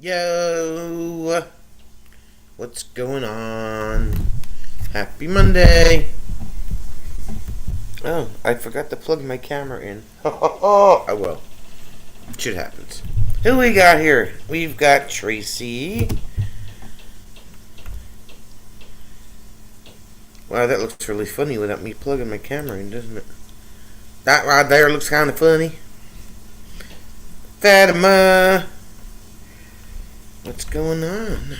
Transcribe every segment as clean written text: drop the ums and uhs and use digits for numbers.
Yo, what's going on? Happy Monday. Oh, I forgot to plug my camera in. Oh, well. Shit happens. Who we got here? We've got Tracy. Wow, that looks really funny without me plugging my camera in, doesn't it? That right there looks kind of funny. Fatima. What's going on?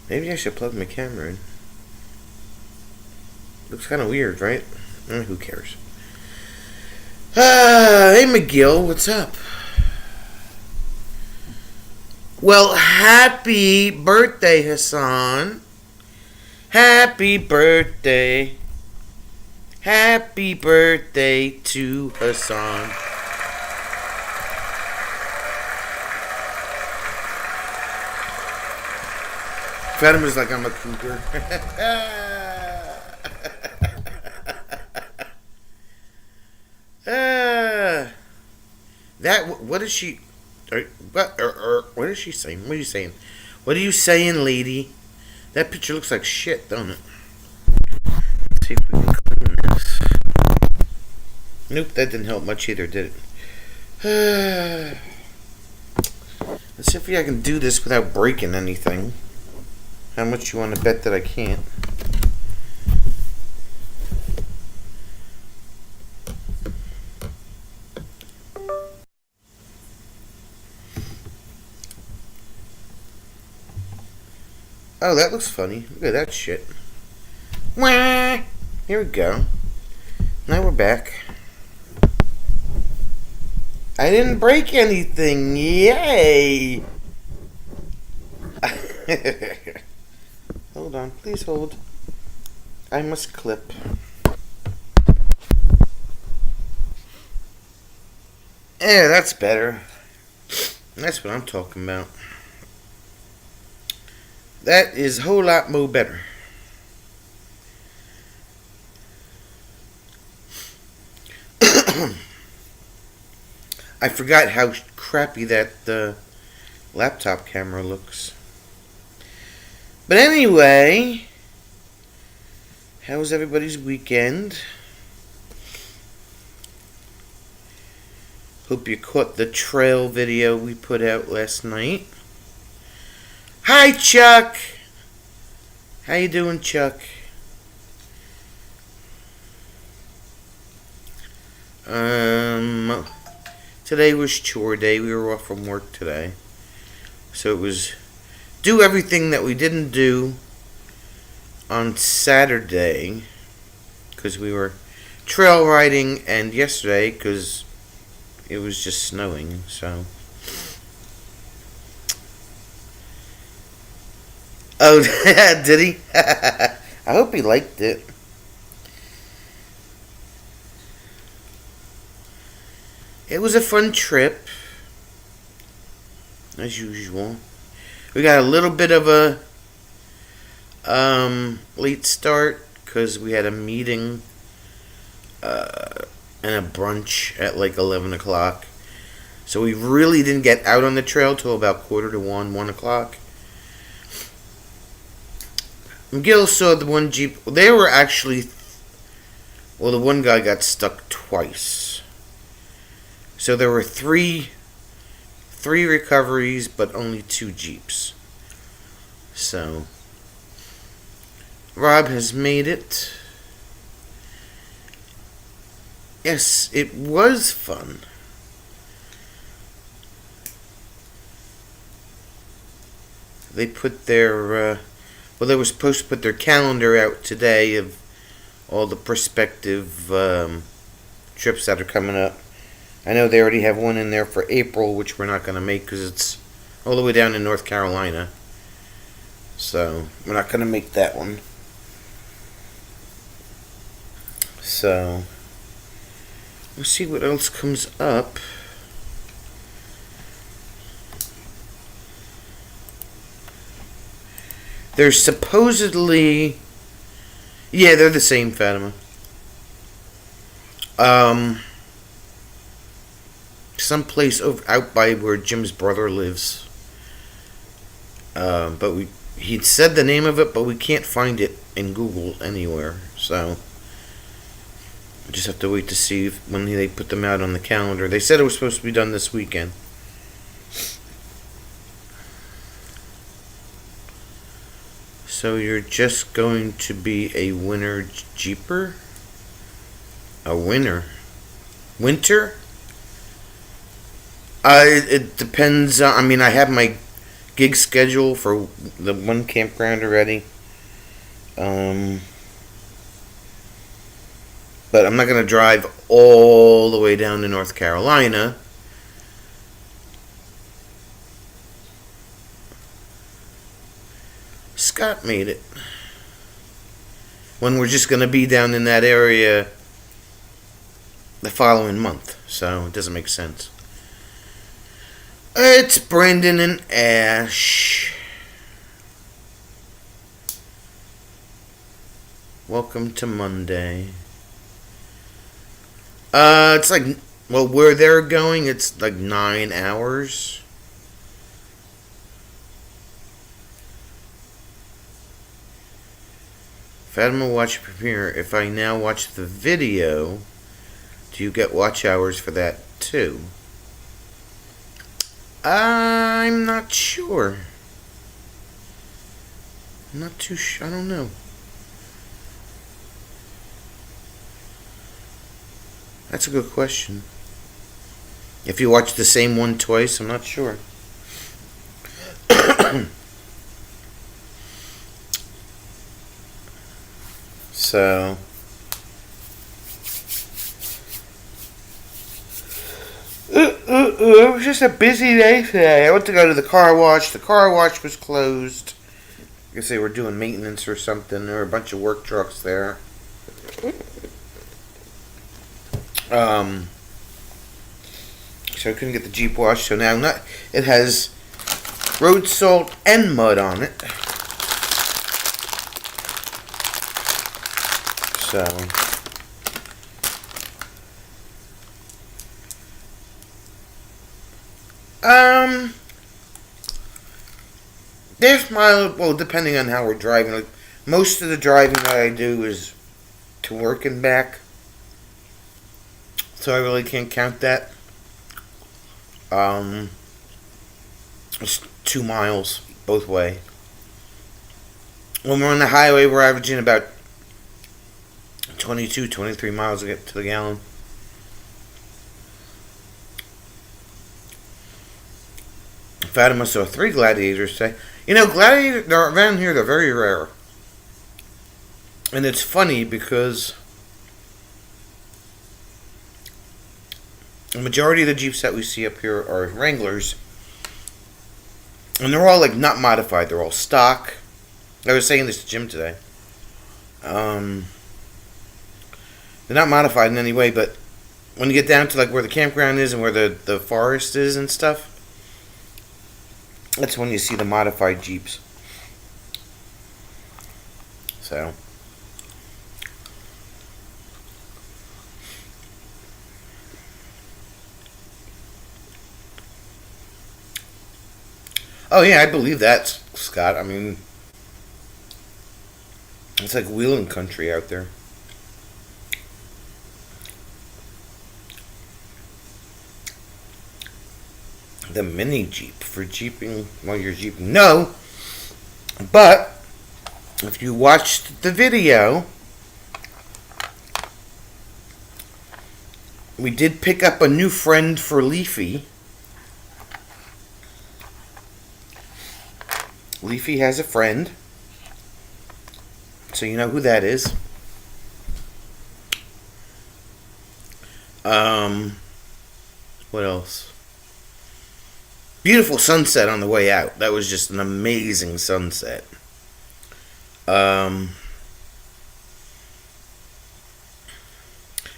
Maybe I should plug my camera in. Looks kind of weird, right? Who cares? Hey, McGill, what's up? Well, happy birthday, Hassan. Happy birthday. Happy birthday to Hassan. Fatima's like I'm a cougar. What is she? What is she saying? What are you saying? What are you saying, lady? That picture looks like shit, don't it? Let's see if we can clean this. Nope, that didn't help much either, did it? Let's see if I can do this without breaking anything. How much you want to bet that I can't? Oh, that looks funny. Look at that shit. Wah! Here we go. Now we're back. I didn't break anything. Yay! Hold on. Please hold. I must clip. Yeah, that's better. That's what I'm talking about. That is a whole lot more better. I forgot how crappy that laptop camera looks. But anyway, how was everybody's weekend? Hope you caught the trail video we put out last night. Hi, Chuck. How you doing, Chuck? Today was chore day. We were off from work today. So it was do everything that we didn't do on Saturday because we were trail riding, and yesterday because it was just snowing, so. Oh, did he? I hope he liked it. It was a fun trip, as usual. We got a little bit of a late start because we had a meeting and a brunch at like 11 o'clock. So we really didn't get out on the trail till about 1:45, 1 o'clock. McGill saw the one Jeep. They were actually. Well, the one guy got stuck twice. So there were three recoveries, but only 2 Jeeps. So Rob has made it. Yes, it was fun. They put their well, they were supposed to put their calendar out today of all the prospective trips that are coming up. I know they already have one in there for April, which we're not going to make because it's all the way down in North Carolina. So we're not going to make that one. So we'll see what else comes up. There's supposedly. Yeah, they're the same, Fatima. someplace out by where Jim's brother lives. But he'd said the name of it, but we can't find it in Google anywhere. So we just have to wait to see when they put them out on the calendar. They said it was supposed to be done this weekend. So you're just going to be a winter Jeeper? A winner? Winter? It depends. I mean, I have my gig schedule for the one campground already. But I'm not going to drive all the way down to North Carolina. Scott made it. When we're just going to be down in that area the following month. So it doesn't make sense. It's Brandon and Ash. Welcome to Monday. It's like, well, where they're going, it's like 9 hours. Fatima watch premiere. If I now watch the video, do you get watch hours for that too? I'm not sure. Not too sure. I don't know. That's a good question. If you watch the same one twice, I'm not sure. So it was just a busy day today. I went to go to the car wash. The car wash was closed. I guess they were doing maintenance or something. There were a bunch of work trucks there. So I couldn't get the Jeep washed. So now it has road salt and mud on it. So there's well, depending on how we're driving. Like, most of the driving that I do is to work and back, so I really can't count that. It's 2 miles both way. When we're on the highway, we're averaging about 22, 23 miles to get to the gallon. Fatima saw 3 gladiators today. You know, gladiators around here, they're very rare. And it's funny because the majority of the Jeeps that we see up here are Wranglers. And they're all like not modified. They're all stock. I was saying this to Jim today. They're not modified in any way, but when you get down to like where the campground is and where the forest is and stuff, that's when you see the modified Jeeps. So oh yeah, I believe that, Scott. I mean, it's like wheeling country out there. The mini Jeep for Jeeping while you're Jeeping. No, but if you watched the video, we did pick up a new friend for Leafy. Leafy has a friend, so you know who that is. What else? Beautiful sunset on the way out. That was just an amazing sunset. And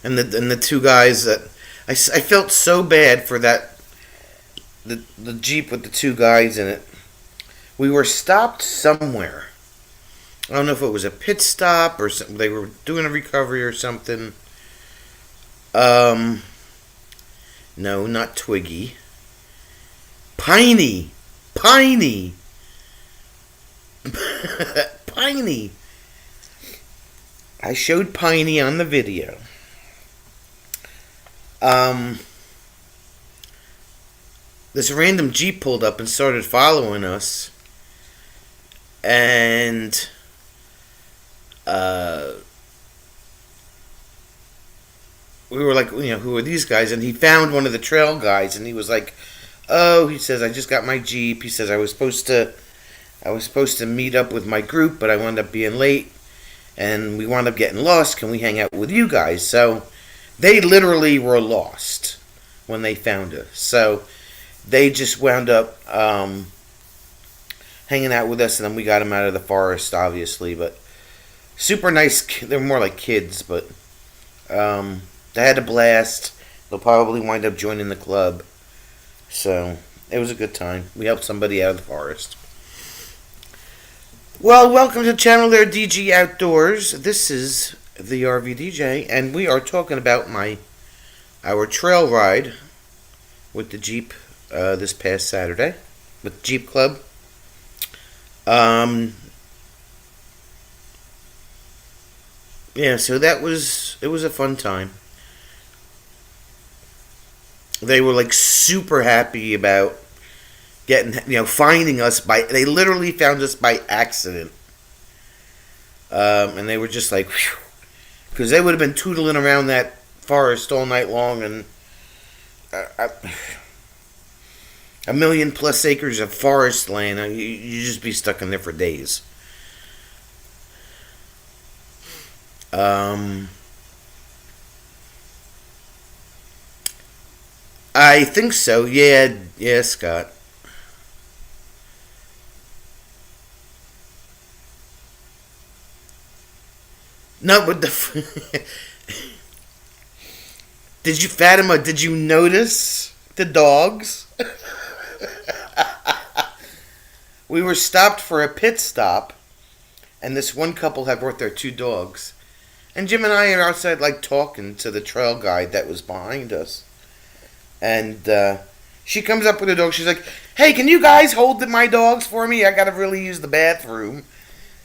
the 2 guys that I felt so bad for that the Jeep with the 2 guys in it. We were stopped somewhere. I don't know if it was a pit stop or something. They were doing a recovery or something. No, not Twiggy. Piney. Piney. Piney. I showed Piney on the video. This random Jeep pulled up and started following us. And we were like, who are these guys? And he found one of the trail guys, and he was like, "Oh," he says, "I just got my Jeep." He says, I was supposed to meet up with my group, but I wound up being late, and we wound up getting lost. Can we hang out with you guys? So they literally were lost when they found us. So they just wound up hanging out with us, and then we got them out of the forest, obviously. But super nice. They're more like kids, but they had a blast. They'll probably wind up joining the club. So it was a good time. We helped somebody out of the forest. Well, welcome to the channel there, DG Outdoors. This is the RV DJ, and we are talking about our trail ride with the Jeep this past Saturday with Jeep Club. Yeah, so it was a fun time. They were like super happy about finding us they literally found us by accident. And they were just like, because they would have been tootling around that forest all night long, and a million plus acres of forest land, you just be stuck in there for days. I think so. Yeah, Scott. No, but did you, Fatima? Did you notice the dogs? We were stopped for a pit stop, and this one couple had brought their 2 dogs, and Jim and I are outside like talking to the trail guide that was behind us. And she comes up with a dog. She's like, "Hey, can you guys hold my dogs for me? I gotta really use the bathroom."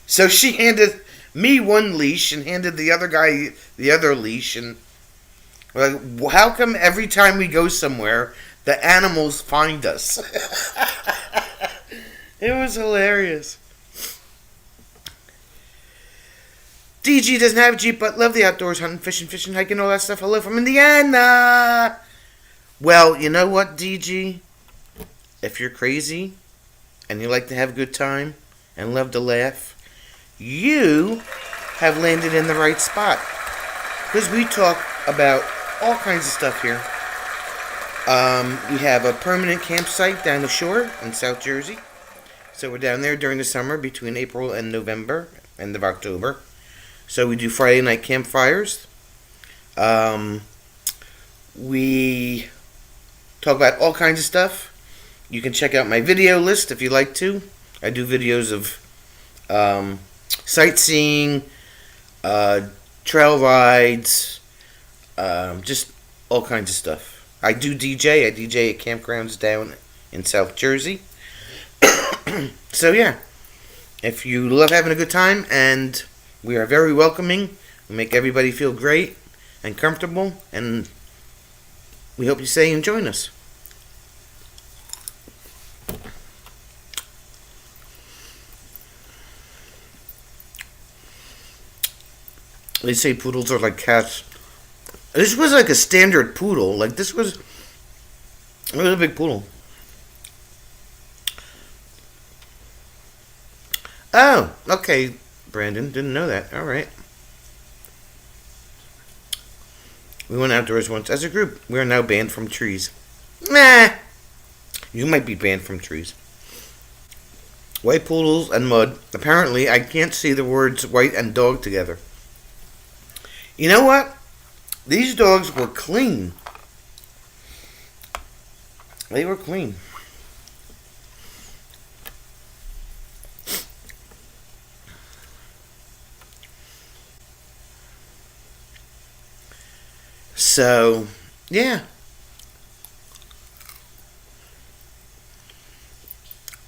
So she handed me one leash and handed the other guy the other leash. And we're like, how come every time we go somewhere, the animals find us? It was hilarious. DG doesn't have a Jeep, but love the outdoors, hunting, fishing, hiking, all that stuff. Hello from Indiana. Well, you know what, DG? If you're crazy and you like to have a good time and love to laugh, you have landed in the right spot. Because we talk about all kinds of stuff here. We have a permanent campsite down the shore in South Jersey. So we're down there during the summer between April and November, end of October. So we do Friday night campfires. We talk about all kinds of stuff. You can check out my video list if you like to. I do videos of sightseeing, trail rides, just all kinds of stuff. I do DJ. I DJ at campgrounds down in South Jersey. So yeah, if you love having a good time, and we are very welcoming, we make everybody feel great and comfortable, and we hope you stay and join us. They say poodles are like cats. This was like a standard poodle. Like this was a big poodle. Oh, okay, Brandon. Didn't know that. All right. We went outdoors once as a group. We are now banned from trees. Nah. You might be banned from trees. White poodles and mud. Apparently, I can't see the words white and dog together. You know what? These dogs were clean. They were clean. So, yeah.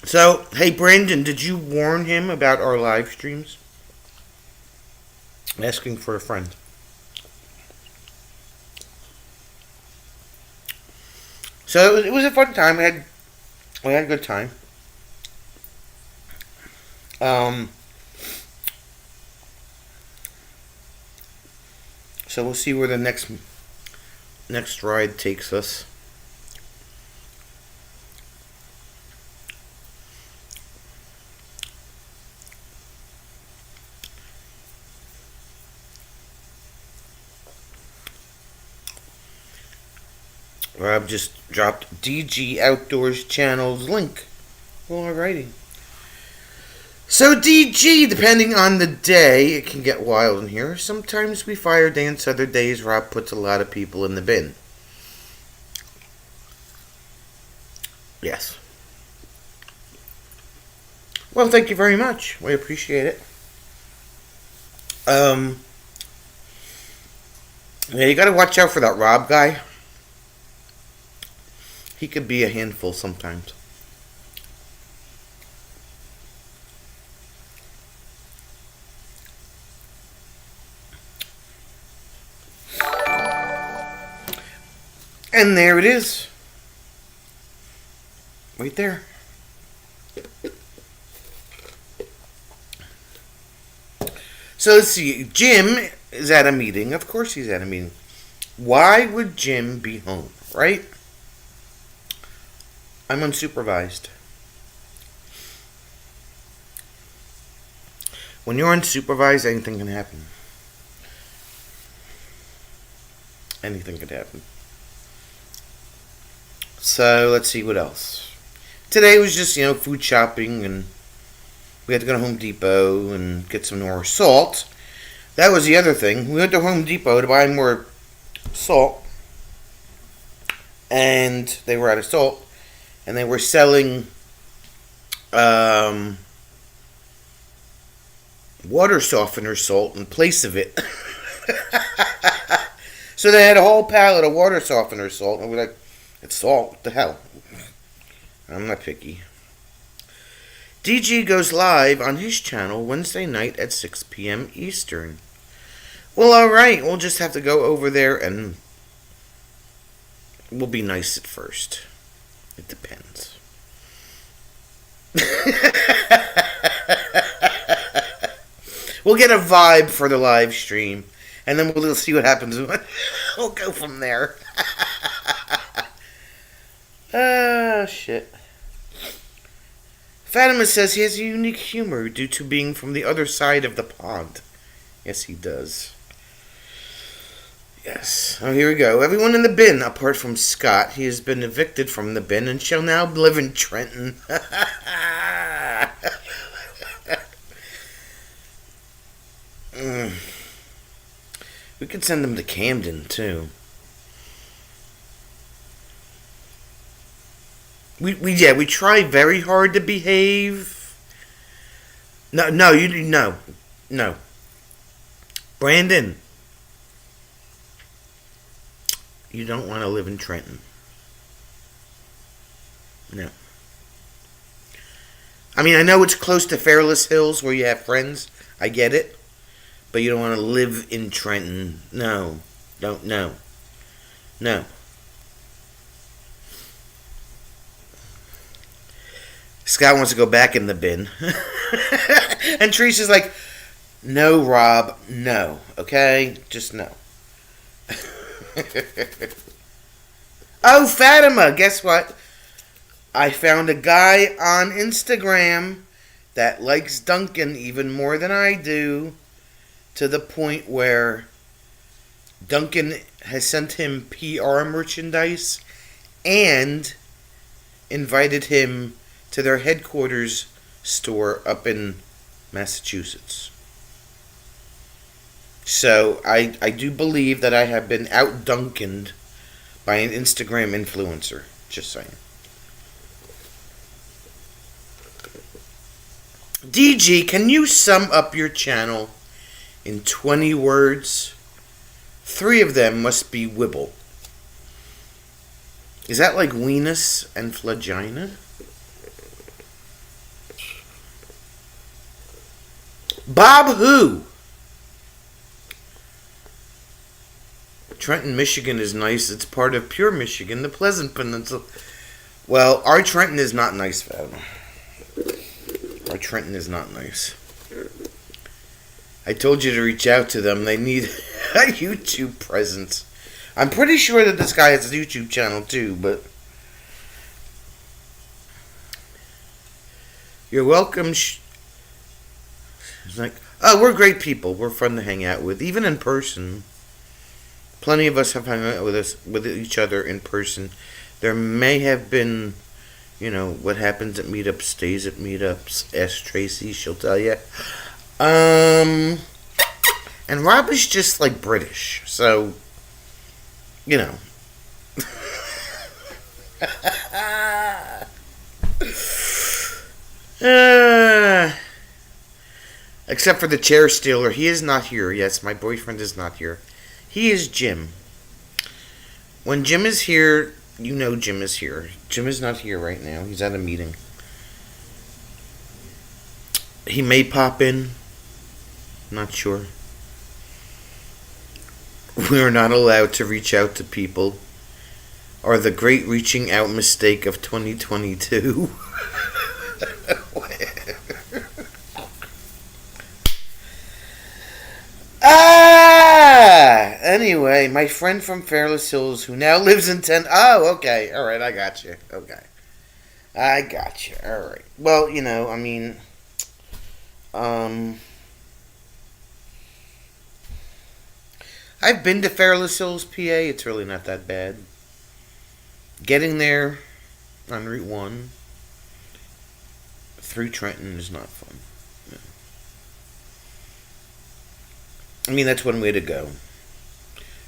So, hey Brandon, did you warn him about our live streams? I'm asking for a friend. So it was a fun time. We had a good time. So we'll see where the next ride takes us. Rob just dropped DG Outdoors Channel's link. Alrighty. So DG, depending on the day, it can get wild in here. Sometimes we fire dance, other days Rob puts a lot of people in the bin. Yes. Well, thank you very much. We appreciate it. Yeah, you gotta watch out for that Rob guy. He could be a handful sometimes. And there it is. Right there. So let's see. Jim is at a meeting. Of course he's at a meeting. Why would Jim be home, right? I'm unsupervised. When you're unsupervised, anything can happen. Anything could happen. So let's see what else. Today was just, food shopping, and we had to go to Home Depot and get some more salt. That was the other thing. We went to Home Depot to buy more salt, and they were out of salt, and they were selling water softener salt in place of it. So they had a whole pallet of water softener salt, and we're like, it's salt, what the hell? I'm not picky. DG goes live on his channel Wednesday night at 6 p.m. Eastern. Well, alright, we'll just have to go over there and we'll be nice at first. It depends. We'll get a vibe for the live stream, and then we'll see what happens. We'll go from there. Shit. Fatima says he has a unique humor due to being from the other side of the pond. Yes, he does. Yes. Oh, here we go. Everyone in the bin, apart from Scott. He has been evicted from the bin and shall now live in Trenton. We could send him to Camden, too. We try very hard to behave. No. Brandon, you don't want to live in Trenton. No. I mean, I know it's close to Fairless Hills where you have friends. I get it. But you don't want to live in Trenton. No. No. Scott wants to go back in the bin. And Teresa's like, no, Rob, no. Okay? Just no. Oh, Fatima, guess what? I found a guy on Instagram that likes Duncan even more than I do, to the point where Duncan has sent him PR merchandise and invited him to their headquarters store up in Massachusetts. So I do believe that I have been out-Duncaned by an Instagram influencer. Just saying. DG, can you sum up your channel in 20 words? 3 of them must be Wibble. Is that like weenus and flagina? Bob who? Trenton, Michigan is nice. It's part of pure Michigan, the Pleasant Peninsula. Well, our Trenton is not nice, Fab. Our Trenton is not nice. I told you to reach out to them. They need a YouTube presence. I'm pretty sure that this guy has a YouTube channel too, but... You're welcome. It's like, oh, we're great people. We're fun to hang out with, even in person. Plenty of us have hung out with each other in person. There may have been, what happens at meetups stays at meetups. Ask Tracy, she'll tell you. And Rob is just like British, so, except for the chair stealer. He is not here. Yes, my boyfriend is not here. He is Jim. When Jim is here, Jim is here. Jim is not here right now. He's at a meeting. He may pop in. Not sure. We are not allowed to reach out to people. Or the great reaching out mistake of 2022. Anyway, my friend from Fairless Hills who now lives in Oh, okay. Alright, I got you. Okay. I got you. Alright. Well, I've been to Fairless Hills, PA. It's really not that bad. Getting there on Route 1 through Trenton is not fun. No. That's one way to go.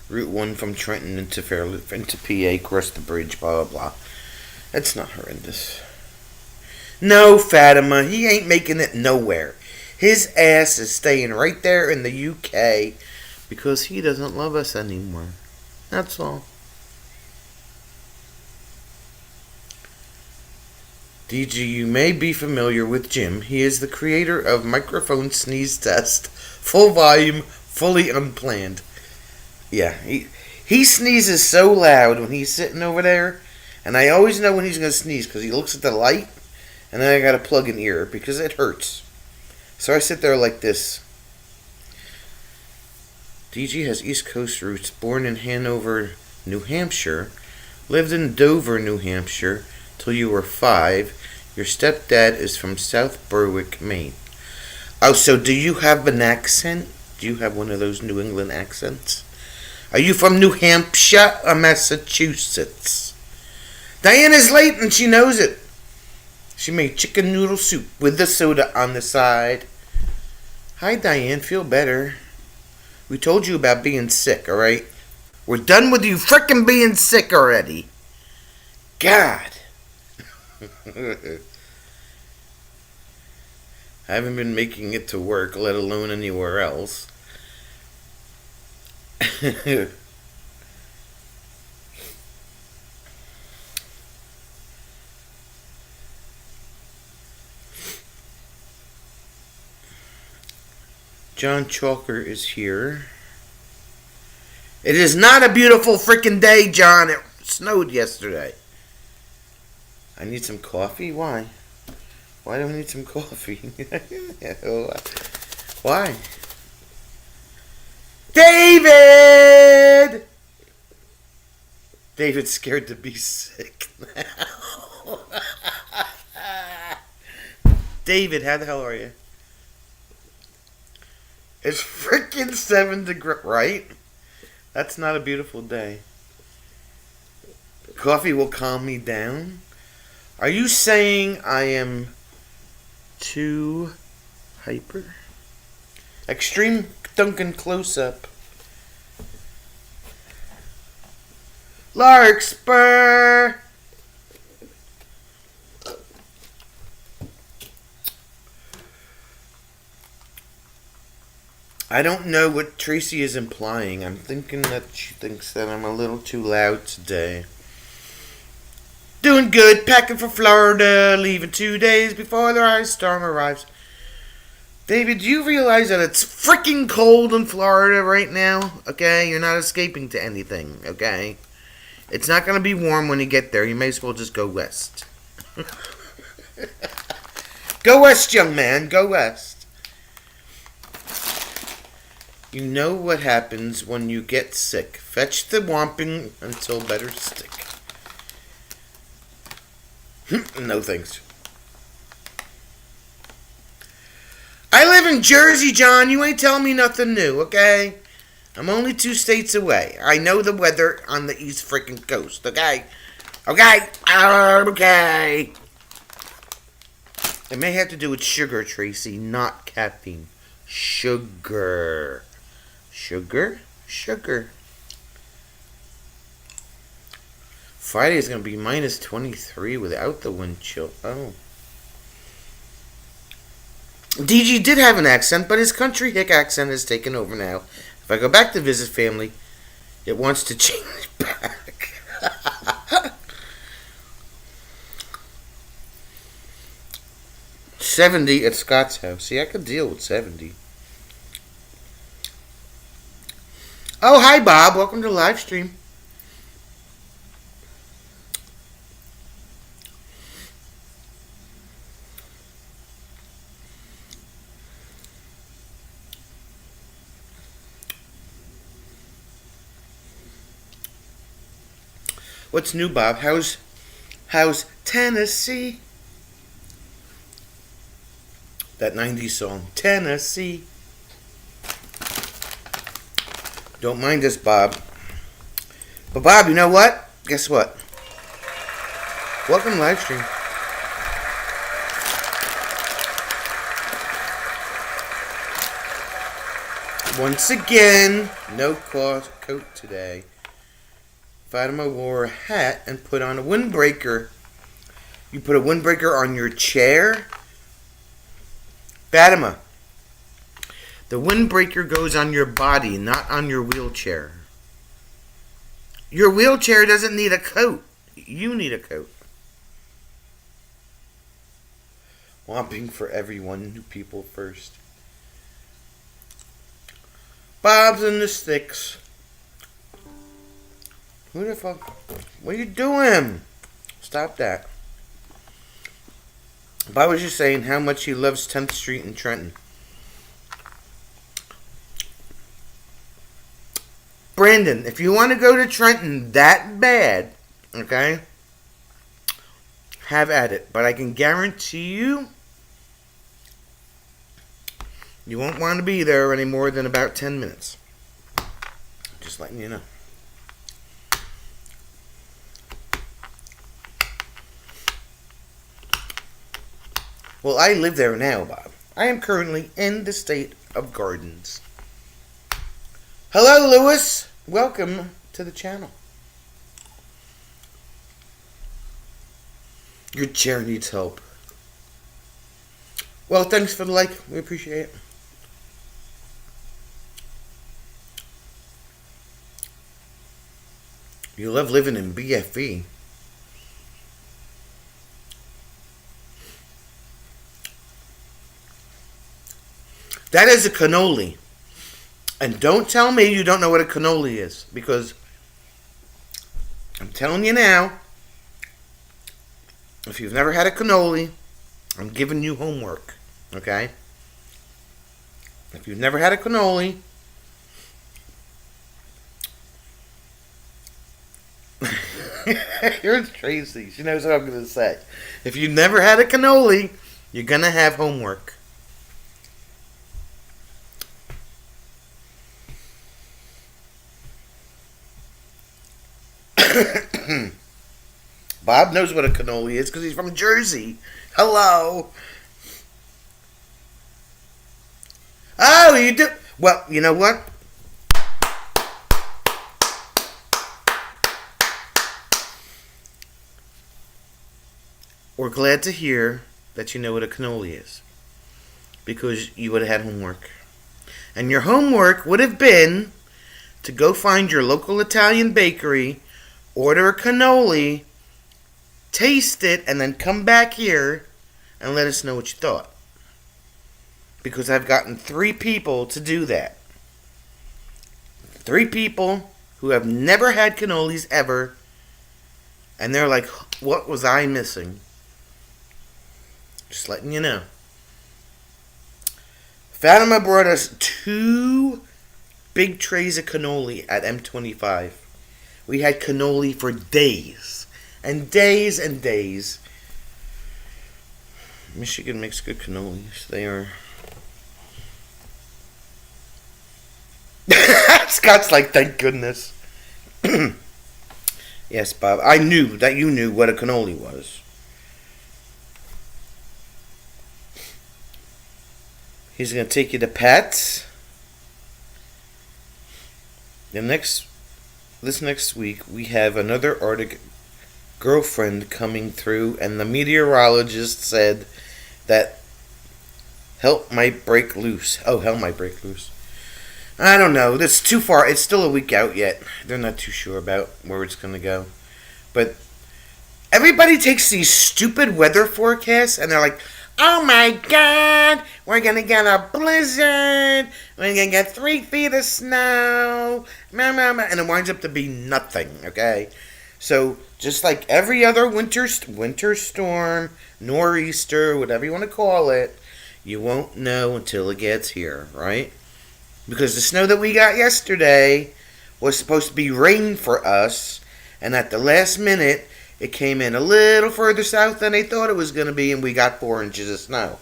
Route 1 from Trenton into PA, cross the bridge, blah, blah, blah. That's not horrendous. No, Fatima, he ain't making it nowhere. His ass is staying right there in the UK because he doesn't love us anymore. That's all. DG, you may be familiar with Jim. He is the creator of Microphone Sneeze Test. Full volume, fully unplanned. Yeah, he sneezes so loud when he's sitting over there, and I always know when he's going to sneeze because he looks at the light, and then I got to plug an ear because it hurts. So I sit there like this. DG has East Coast roots, born in Hanover, New Hampshire, lived in Dover, New Hampshire, till you were 5. Your stepdad is from South Berwick, Maine. Oh, so do you have an accent? Do you have one of those New England accents? Are you from New Hampshire or Massachusetts? Diana's late and she knows it. She made chicken noodle soup with the soda on the side. Hi, Diane. Feel better. We told you about being sick, alright? We're done with you frickin' being sick already. God. I haven't been making it to work, let alone anywhere else. John Chalker is here. It is not a beautiful freaking day, John. It snowed yesterday. I need some coffee? Why? Why do I need some coffee? Why? David! David's scared to be sick now. David, how the hell are you? It's freaking 7 degrees, right? That's not a beautiful day. Coffee will calm me down. Are you saying I am too hyper? Extreme Duncan close-up. Larkspur! I don't know what Tracy is implying. I'm thinking that she thinks that I'm a little too loud today. Doing good, packing for Florida, leaving 2 days before the ice storm arrives. David, do you realize that it's freaking cold in Florida right now? Okay, you're not escaping to anything. Okay, it's not going to be warm when you get there. You may as well just go west. Go west, young man. Go west. You know what happens when you get sick. Fetch the whomping until better stick. No thanks. I live in Jersey, John. You ain't telling me nothing new, okay? I'm only 2 states away. I know the weather on the east freaking coast, okay? Okay? Okay. It may have to do with sugar, Tracy, not caffeine. Sugar. Sugar? Sugar. Friday is going to be minus 23 without the wind chill. Oh. DG did have an accent, but his country hick accent has taken over now. If I go back to visit family, it wants to change back. 70 at Scott's house. See, I could deal with 70. Oh, hi, Bob. Welcome to the live stream. What's new, Bob? How's Tennessee? That 90s song, Tennessee. Don't mind us, Bob. But Bob, you know what? Guess what? Welcome to live stream. Once again, no coat today. Fatima wore a hat and put on a windbreaker. You put a windbreaker on your chair? Fatima, the windbreaker goes on your body, not on your wheelchair. Your wheelchair doesn't need a coat. You need a coat. Whomping for everyone, new people first. Bob's in the sticks. Who the fuck? What are you doing? Stop that. Bob was just saying how much he loves 10th Street in Trenton. Brandon, if you want to go to Trenton that bad, okay, have at it. But I can guarantee you, you won't want to be there any more than about 10 minutes. Just letting you know. Well, I live there now, Bob. I am currently in the state of Gardens. Hello, Lewis. Welcome to the channel. Your chair needs help. Well, thanks for the like. We appreciate it. You love living in BFE. That is a cannoli. And don't tell me you don't know what a cannoli is. Because I'm telling you now, if you've never had a cannoli, I'm giving you homework. Okay? If you've never had a cannoli, here's Tracy. She knows what I'm going to say. If you've never had a cannoli, you're going to have homework. Bob knows what a cannoli is because he's from Jersey. Hello. Oh, you do? Well, you know what? We're glad to hear that you know what a cannoli is. Because you would have had homework. And your homework would have been to go find your local Italian bakery, order a cannoli, taste it, and then come back here and let us know what you thought. because I've gotten 3 people to do that. 3 people who have never had cannolis ever, and they're like, what was I missing? Just letting you know. Fatima brought us 2 big trays of cannoli at M25. We had cannoli for days. And days and days. Michigan makes good cannolis. They are. Scott's like, thank goodness. Yes, Bob. I knew that you knew what a cannoli was. He's going to take you to Pat's. This next week, we have another Arctic girlfriend coming through, and the meteorologist said that hell might break loose. Oh, hell might break loose. I don't know. That's too far. It's still a week out yet. They're not too sure about where it's going to go. But everybody takes these stupid weather forecasts, and they're like, oh my God, we're going to get a blizzard. We're going to get 3 feet of snow. And it winds up to be nothing, okay? So, just like every other winter storm, nor'easter, whatever you want to call it, you won't know until it gets here, right? Because the snow that we got yesterday was supposed to be rain for us, and at the last minute, it came in a little further south than they thought it was going to be, and we got 4 inches of snow.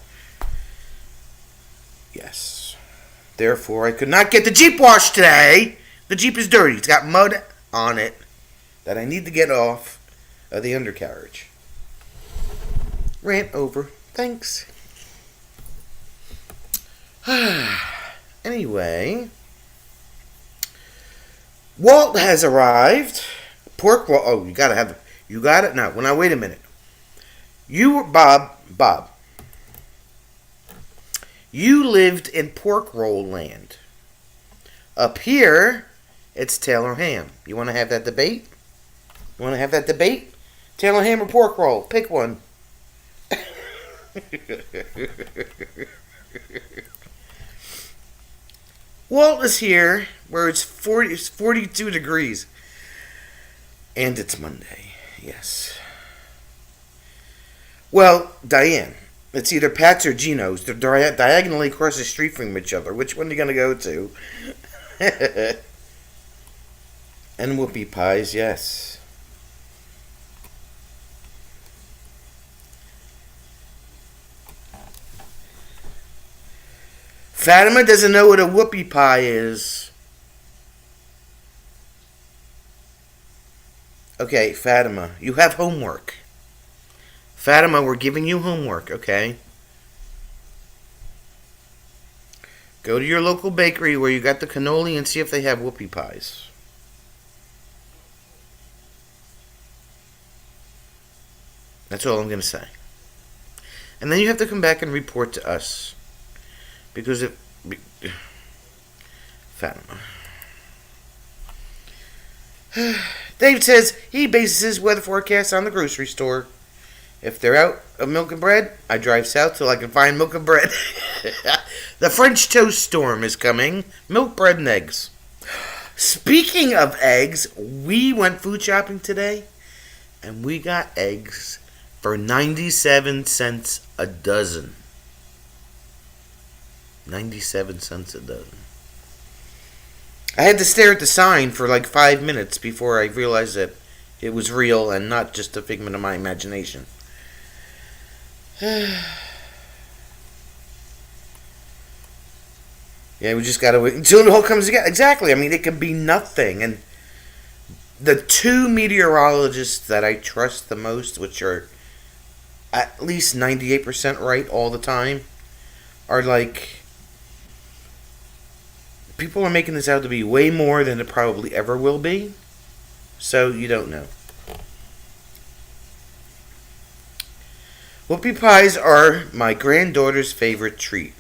Yes. Therefore, I could not get the Jeep washed today. The Jeep is dirty. It's got mud on it that I need to get off of the undercarriage. Rant over. Thanks. Anyway, Walt has arrived. Pork roll. Oh, you got it now. Well, now, wait a minute. Bob. You lived in pork roll land. Up here, it's Taylor ham. You want to have that debate? Taylor ham or pork roll? Pick one. Walt is here where it's 42 degrees. And it's Monday. Yes. Well, Diane, it's either Pat's or Gino's. They're diagonally across the street from each other. Which one are you going to go to? And whoopie pies, yes. Fatima doesn't know what a whoopie pie is. Okay, Fatima, you have homework. Fatima, we're giving you homework, okay? Go to your local bakery where you got the cannoli and see if they have whoopie pies. That's all I'm going to say. And then you have to come back and report to us. Because Fatima. Dave says he bases his weather forecast on the grocery store. If they're out of milk and bread, I drive south till I can find milk and bread. The French toast storm is coming. Milk, bread, and eggs. Speaking of eggs, we went food shopping today, and we got eggs for 97 cents a dozen. 97 cents a dozen. I had to stare at the sign for like 5 minutes before I realized that it was real and not just a figment of my imagination. Yeah, we just gotta wait until it all comes together. Exactly. I mean, it can be nothing. And the 2 meteorologists that I trust the most, which are at least 98% right all the time, are like... People are making this out to be way more than it probably ever will be. So, you don't know. Whoopie pies are my granddaughter's favorite treat.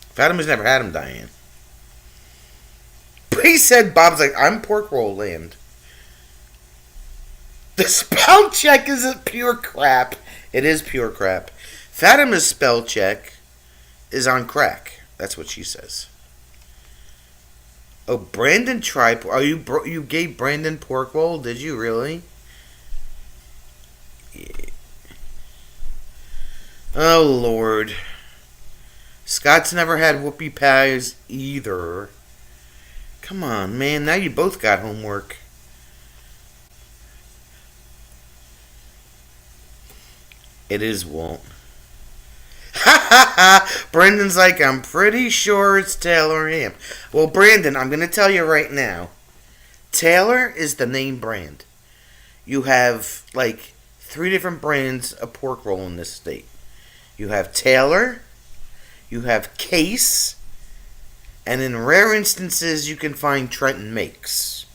Fatima's never had them, Diane. But he said, Bob's like, I'm pork roll land. The spell check is pure crap. It is pure crap. Fatima's spell check is on crack. That's what she says. Oh, Brandon tried. Oh, you gave Brandon pork roll? Did you really? Yeah. Oh Lord. Scott's never had whoopie pies either. Come on, man. Now you both got homework. It is Walt. Ha ha ha! Brendan's like, I'm pretty sure it's Taylor Ham. Well, Brandon, I'm going to tell you right now. Taylor is the name brand. You have, like, 3 different brands of pork roll in this state. You have Taylor, you have Case, and in rare instances, you can find Trenton Makes.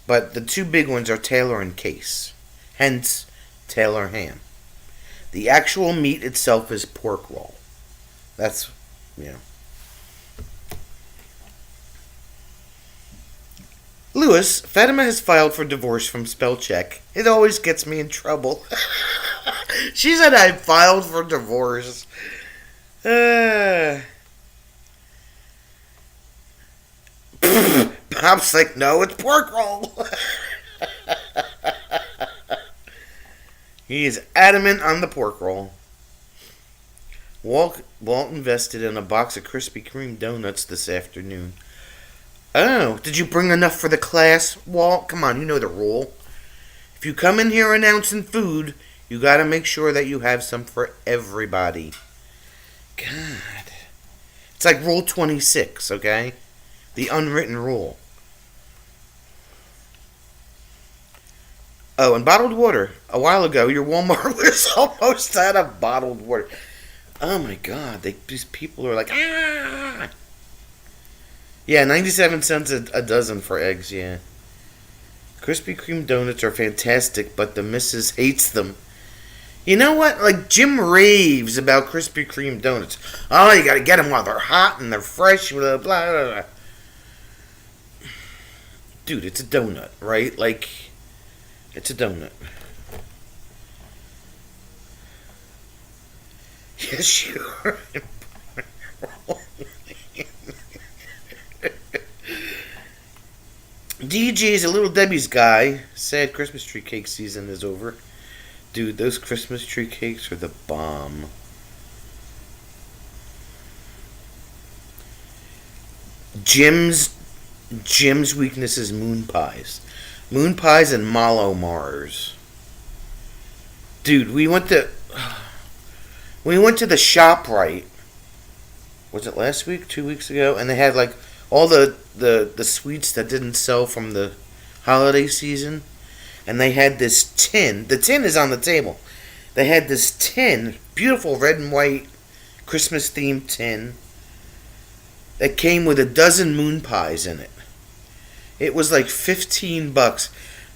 But the 2 big ones are Taylor and Case. Hence, Taylor Ham. The actual meat itself is pork roll. That's, you know. Lewis, Fatima has filed for divorce from spell check. It always gets me in trouble. She said I filed for divorce. Bob's like, no, it's pork roll. He is adamant on the pork roll. Walt invested in a box of Krispy Kreme donuts this afternoon. Oh, did you bring enough for the class, Walt? Come on, you know the rule. If you come in here announcing food, you gotta make sure that you have some for everybody. God. It's like Rule 26, okay? The unwritten rule. Oh, and bottled water. A while ago, your Walmart was almost out of bottled water. Oh my God, these people are like, ah! Yeah, 97 cents a dozen for eggs, yeah. Krispy Kreme donuts are fantastic, but the missus hates them. You know what? Like, Jim raves about Krispy Kreme donuts. Oh, you gotta get them while they're hot and they're fresh, blah, blah, blah. Dude, it's a donut, right? Like, it's a donut. Yes, you are. DJ's a Little Debbie's guy. Sad Christmas tree cake season is over. Dude, those Christmas tree cakes are the bomb. Jim's weakness is moon pies. Moon pies and mallow Mars. Dude, we went to the ShopRite. Was it last week? 2 weeks ago? And they had like all the sweets that didn't sell from the holiday season. And they had this tin. The tin is on the table. They had this tin, beautiful red and white Christmas themed tin that came with a dozen moon pies in it. It was like $15.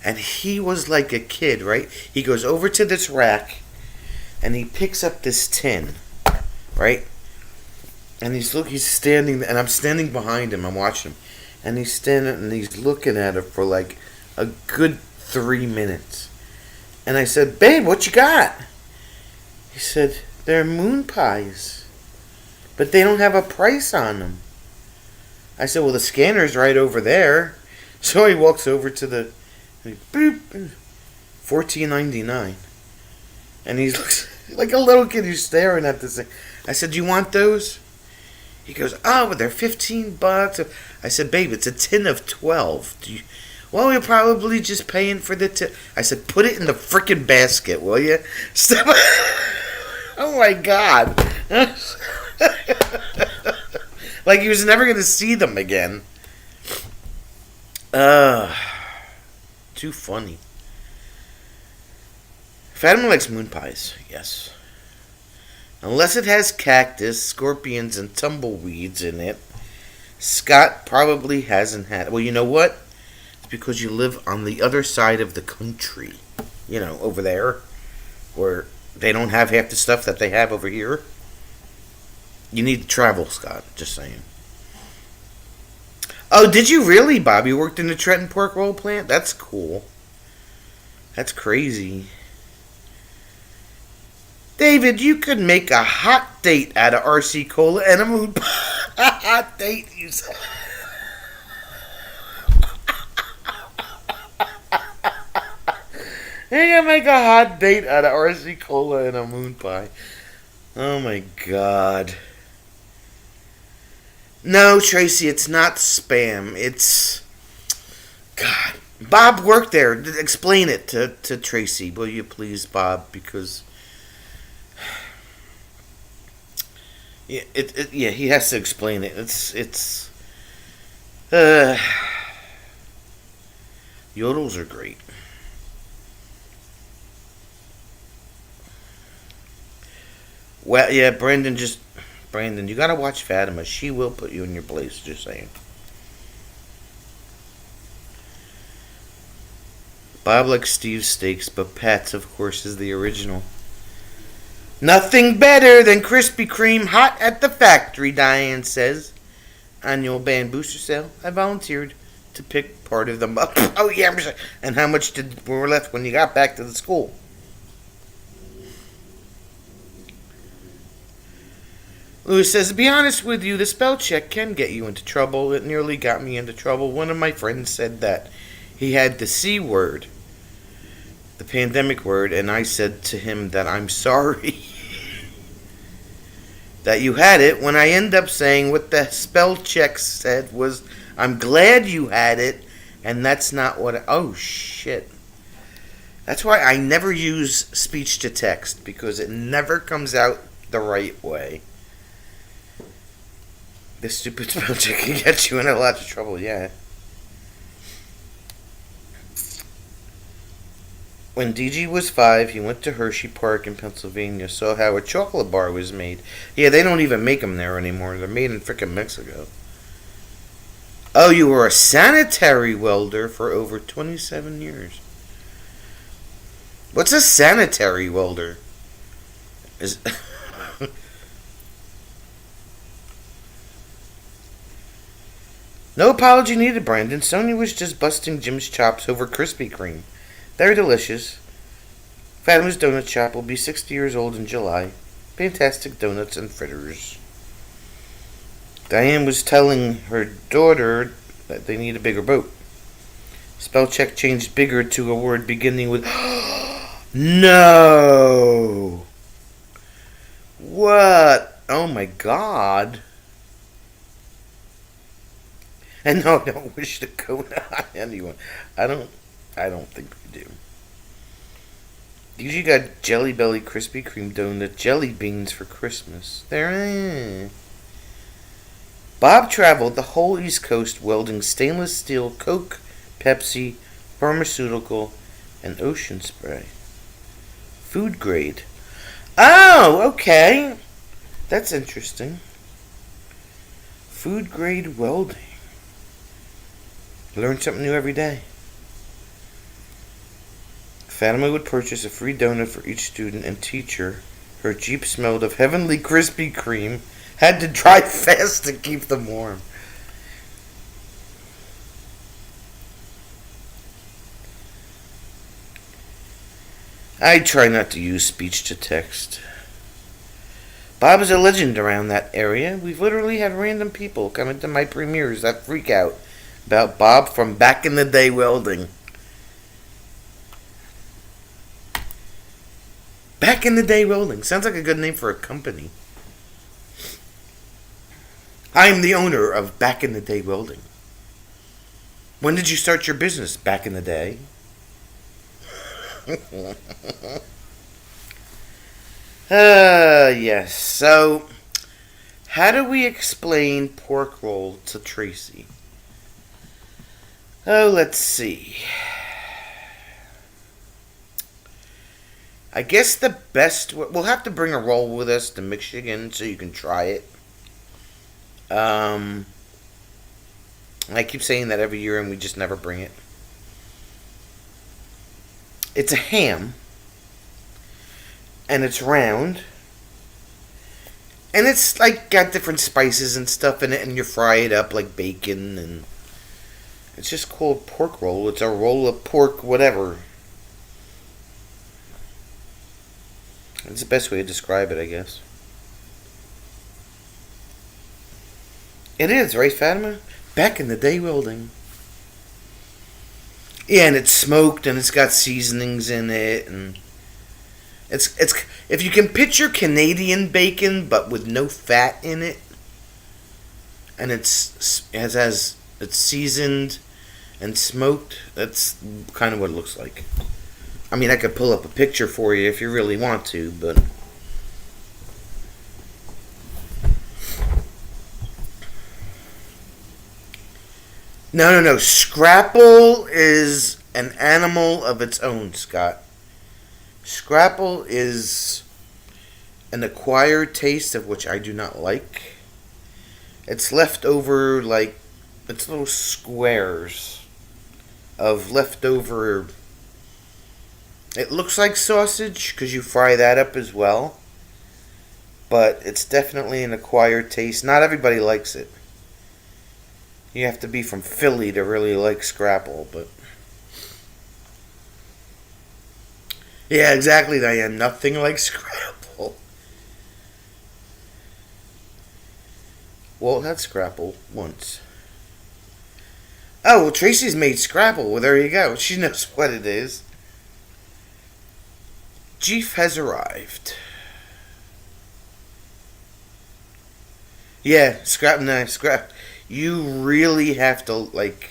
And he was like a kid, right? He goes over to this rack and he picks up this tin, right? And he's standing, and I'm standing behind him. I'm watching him, and he's standing and he's looking at it for like a good 3 minutes. And I said, "Babe, what you got?" He said, "They're moon pies, but they don't have a price on them." I said, "Well, the scanner's right over there." So he walks over to the boop, $14.99, and he's like a little kid who's staring at this thing. I said, "Do you want those?" He goes, "Oh, but they're $15. I said, "Babe, it's a tin of 12. Well, you're probably just paying for the tin." I said, "Put it in the frickin' basket, will you?" Stop. Oh my God. Like he was never going to see them again. Too funny. Fatima likes moon pies, yes. Unless it has cactus, scorpions, and tumbleweeds in it, Scott probably hasn't had it. Well, you know what? It's because you live on the other side of the country. You know, over there, where they don't have half the stuff that they have over here. You need to travel, Scott. Just saying. Oh, did you really, Bob? You worked in the Trenton pork roll plant? That's cool. That's crazy. David, you could make a hot date out of RC Cola and a moon pie. A hot date, you said. You can make a hot date out of RC Cola and a moon pie. Oh my god. No, Tracy, it's not spam. It's... God. Bob worked there. Explain it to Tracy, will you please, Bob? Because... Yeah, he has to explain it. It's... Yodels are great. Well, yeah, Brandon, you gotta watch Fatima. She will put you in your place, just saying. Bob likes Steve's steaks, but Pat's, of course, is the original. Nothing better than Krispy Kreme hot at the factory, Diane says. Annual band booster sale. I volunteered to pick part of them up. Oh, yeah. And how much were left when you got back to the school? Lewis says, to be honest with you, the spell check can get you into trouble. It nearly got me into trouble. One of my friends said that he had the C word, the pandemic word, and I said to him that I'm sorry that you had it, when I end up saying what the spell check said was, I'm glad you had it, and that's not what oh, shit. That's why I never use speech to text, because it never comes out the right way. This stupid spell check can get you in a lot of trouble, yeah. When DG was 5, he went to Hershey Park in Pennsylvania, saw how a chocolate bar was made. Yeah, they don't even make them there anymore. They're made in frickin' Mexico. Oh, you were a sanitary welder for over 27 years. What's a sanitary welder? Is... No apology needed, Brandon. Sonia was just busting Jim's chops over Krispy Kreme. They're delicious. Fatima's Donut Shop will be 60 years old in July. Fantastic donuts and fritters. Diane was telling her daughter that they need a bigger boat. Spell check changed bigger to a word beginning with no. What? Oh my god. And no, I don't wish to go on anyone. I don't think we do. Usually got Jelly Belly Krispy Kreme donut jelly beans for Christmas. There. Bob traveled the whole East Coast welding stainless steel, Coke, Pepsi, pharmaceutical, and ocean spray. Food grade. Oh, okay. That's interesting. Food grade welding. Learn something new every day. Fatima would purchase a free donut for each student and teacher. Her Jeep smelled of heavenly Krispy Kreme. Had to drive fast to keep them warm. I try not to use speech to text. Bob is a legend around that area. We've literally had random people come into my premieres that freak out about Bob from back in the day welding. Back in the day welding. Sounds like a good name for a company. I'm the owner of Back in the Day Welding. When did you start your business? Back in the day. Yes. So, how do we explain pork roll to Tracy? Oh, let's see. I guess the best... We'll have to bring a roll with us to Michigan so you can try it. I keep saying that every year and we just never bring it. It's a ham. And it's round. And it's like got different spices and stuff in it and you fry it up like bacon and... It's just called pork roll. It's a roll of pork, whatever. It's the best way to describe it, I guess. It is, right, Fatima? Back in the day welding. Yeah, and it's smoked and it's got seasonings in it, and it's if you can picture Canadian bacon but with no fat in it, and it's seasoned and smoked. That's kind of what it looks like. I mean, I could pull up a picture for you if you really want to, but no. Scrapple is an animal of its own, Scott. Scrapple is an acquired taste of which I do not like. It's leftover, like, it's little squares of leftover. It looks like sausage because you fry that up as well, but it's definitely an acquired taste. Not everybody likes it. You have to be from Philly to really like Scrapple, but yeah, exactly, Diane. Nothing like Scrapple. Walt had Scrapple once. Oh, well, Tracy's made Scrapple. Well, there you go. She knows what it is. Jeef has arrived. Yeah, scrap. You really have to, like,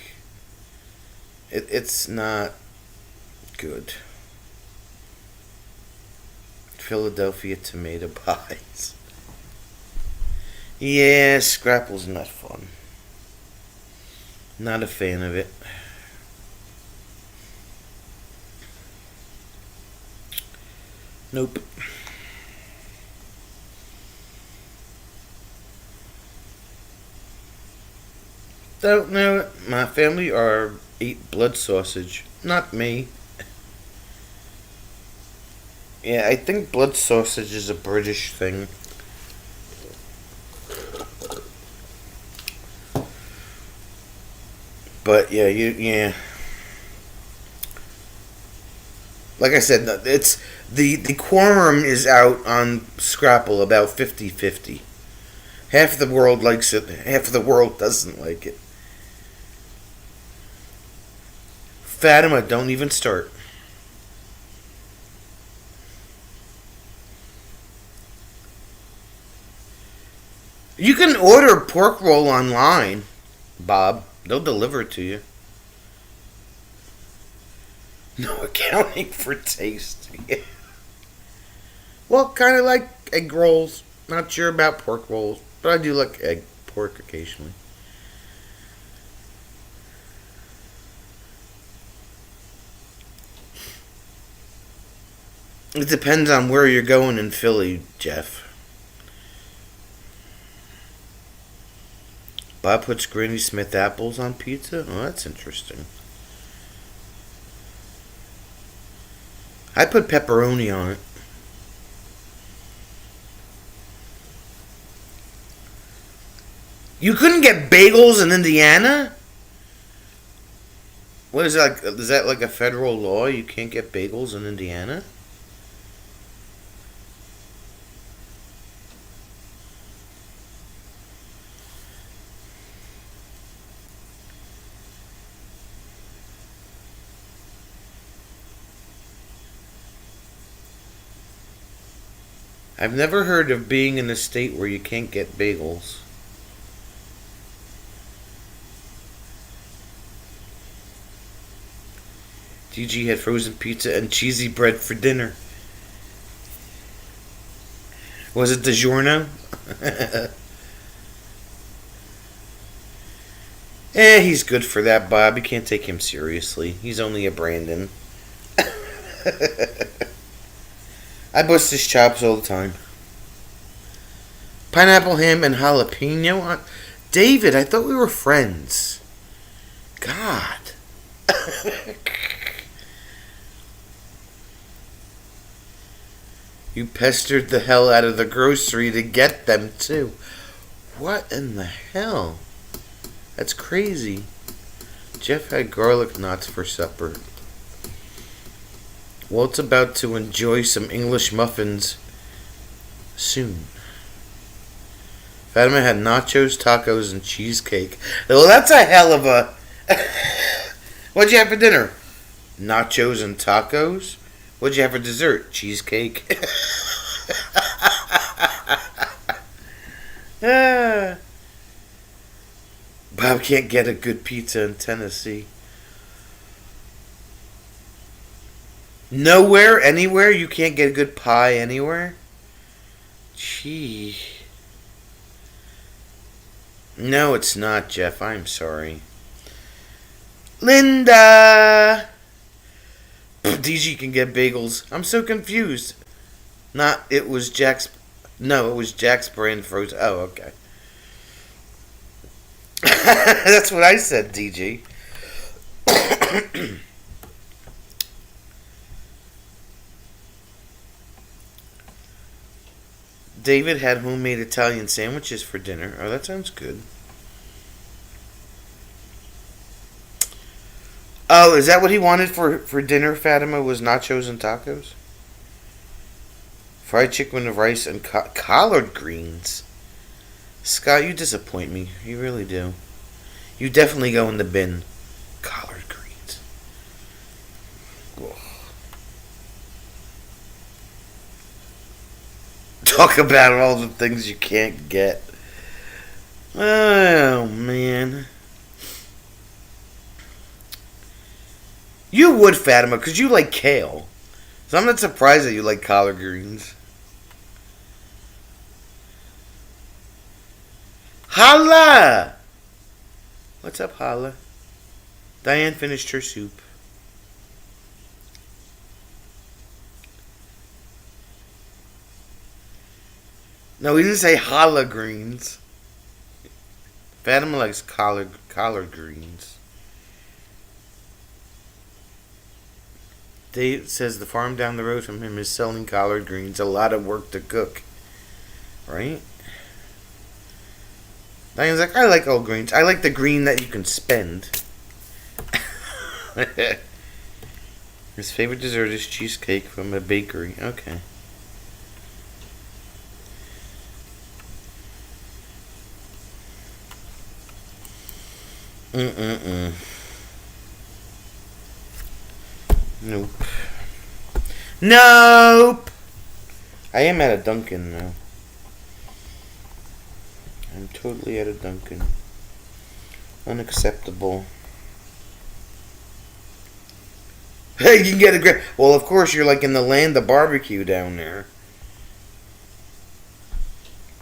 it's not good. Philadelphia tomato pies. Yeah, Scrapple's not fun. Not a fan of it. Nope. Don't know it. My family eat blood sausage. Not me. Yeah, I think blood sausage is a British thing. But yeah. Like I said, it's the quorum is out on Scrapple about 50-50. Half of the world likes it, half of the world doesn't like it. Fatima, don't even start. You can order pork roll online, Bob. They'll deliver it to you. No accounting for taste. Yeah. Well, kind of like egg rolls. Not sure about pork rolls, but I do like pork occasionally. It depends on where you're going in Philly, Jeff. Bob puts Granny Smith apples on pizza? Oh, that's interesting. I put pepperoni on it. You couldn't get bagels in Indiana? What is that? Is that like a federal law? You can't get bagels in Indiana? I've never heard of being in a state where you can't get bagels. DG had frozen pizza and cheesy bread for dinner. Was it DiGiorno? He's good for that, Bob. You can't take him seriously. He's only a Brandon. I bust his chops all the time. Pineapple ham and jalapeno. David, I thought we were friends. God. You pestered the hell out of the grocery to get them, too. What in the hell? That's crazy. Jeff had garlic knots for supper. Walt's about to enjoy some English muffins soon. Fatima had nachos, tacos, and cheesecake. Well, that's a hell of a... What'd you have for dinner? Nachos and tacos? What'd you have for dessert? Cheesecake. Bob can't get a good pizza in Tennessee. Nowhere, anywhere? You can't get a good pie anywhere? Gee. No, it's not, Jeff. I'm sorry. Linda! DG can get bagels. I'm so confused. It was Jack's brand frozen. Oh, okay. That's what I said, DG. David had homemade Italian sandwiches for dinner. Oh, that sounds good. Oh, is that what he wanted for dinner, Fatima? Was nachos and tacos? Fried chicken with rice and collard greens. Scott, you disappoint me. You really do. You definitely go in the bin. Collard greens. Ugh. Talk about all the things you can't get. Oh, man. You would, Fatima, because you like kale. So I'm not surprised that you like collard greens. Holla! What's up, Holla? Diane finished her soup. No, we didn't say holla greens. Fatima likes collard greens. Dave says the farm down the road from him is selling collard greens. A lot of work to cook. Right? Diane's like, I like all greens. I like the green that you can spend. His favorite dessert is cheesecake from a bakery. Okay. Nope. Nope! I am at a Dunkin' now. I'm totally at a Dunkin'. Unacceptable. Hey, you can get a great... Well, of course, you're like in the land of barbecue down there.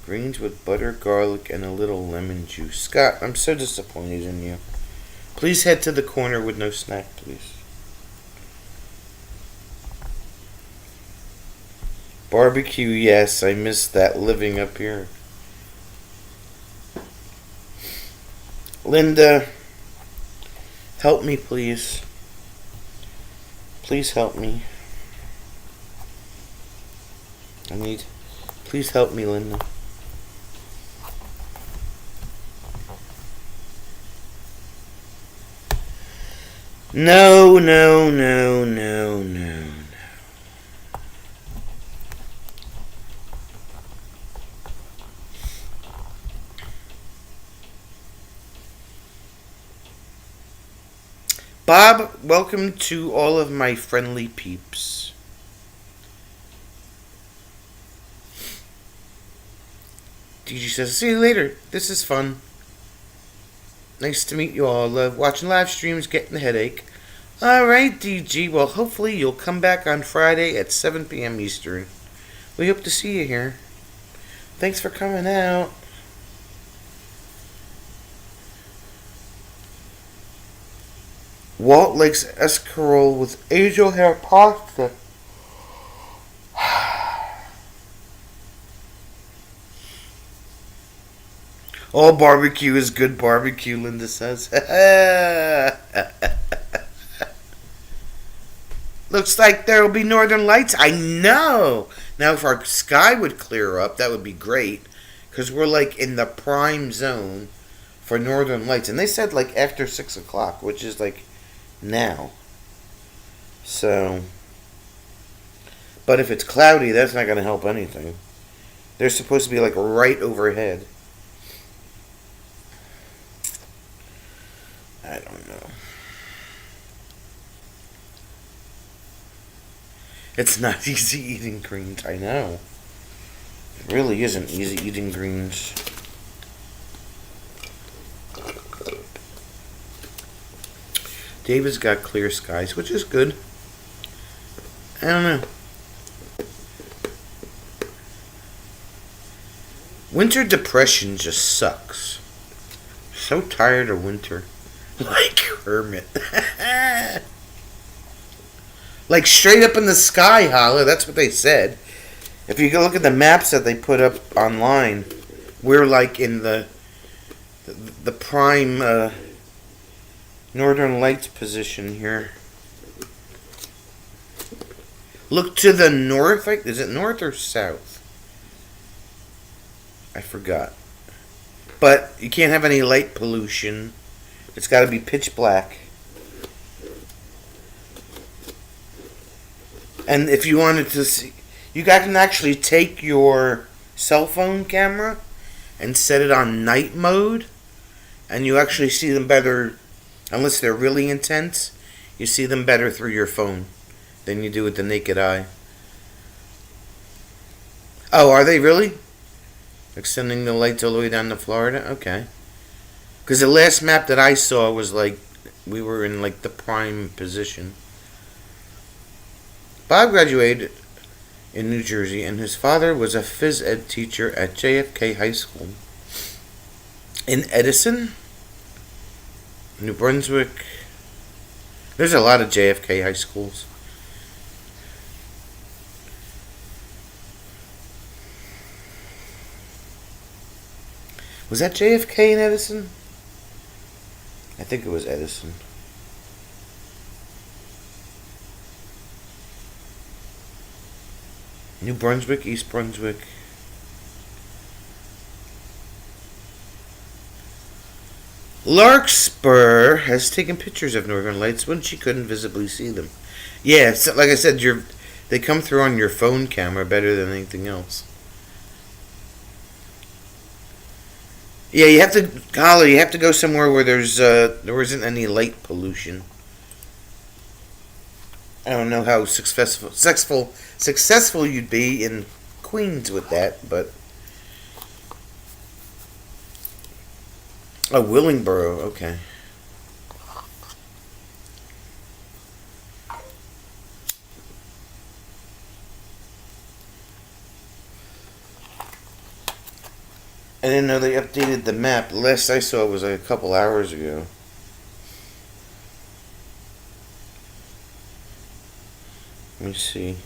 Greens with butter, garlic, and a little lemon juice. Scott, I'm so disappointed in you. Please head to the corner with no snack, please. Barbecue, yes, I miss that living up here. Linda, help me, please. Please help me. Please help me, Linda. No, no, no, no, no. Bob, welcome to all of my friendly peeps. DG says, see you later. This is fun. Nice to meet you all. Love watching live streams, getting the headache. Alright, DG. Well, hopefully you'll come back on Friday at 7 p.m. Eastern. We hope to see you here. Thanks for coming out. Walt likes escarole with angel hair pasta. All barbecue is good barbecue, Linda says. Looks like there will be northern lights. I know. Now, if our sky would clear up, that would be great. Because we're like in the prime zone for northern lights. And they said like after 6 o'clock, which is like now. So, but if it's cloudy, that's not going to help anything. They're supposed to be like right overhead. I don't know. It's not easy eating greens, I know. It really isn't easy eating greens. David's got clear skies, which is good. I don't know. Winter depression just sucks. So tired of winter. Like Hermit. Like straight up in the sky, Holla. That's what they said. If you go look at the maps that they put up online, we're like in the prime Northern Lights position here. Look to the north. Is it north or south? I forgot. But you can't have any light pollution. It's got to be pitch black. And if you wanted to see, you can actually take your cell phone camera and set it on night mode, and you actually see them better. Unless they're really intense, you see them better through your phone than you do with the naked eye. Oh, are they really? Extending the lights all the way down to Florida? Okay. Because the last map that I saw was like, we were in like the prime position. Bob graduated in New Jersey, and his father was a phys ed teacher at JFK High School. In Edison, New Brunswick. There's a lot of JFK high schools. Was that JFK in Edison? I think it was Edison. New Brunswick, East Brunswick. Larkspur has taken pictures of Northern Lights when she couldn't visibly see them. Yeah, so like I said, they come through on your phone camera better than anything else. Yeah, you have to, Holly, you have to go somewhere where there isn't any light pollution. I don't know how successful you'd be in Queens with that, but oh, Willingboro, okay. I didn't know they updated the map. The last I saw was like a couple hours ago. Let me see.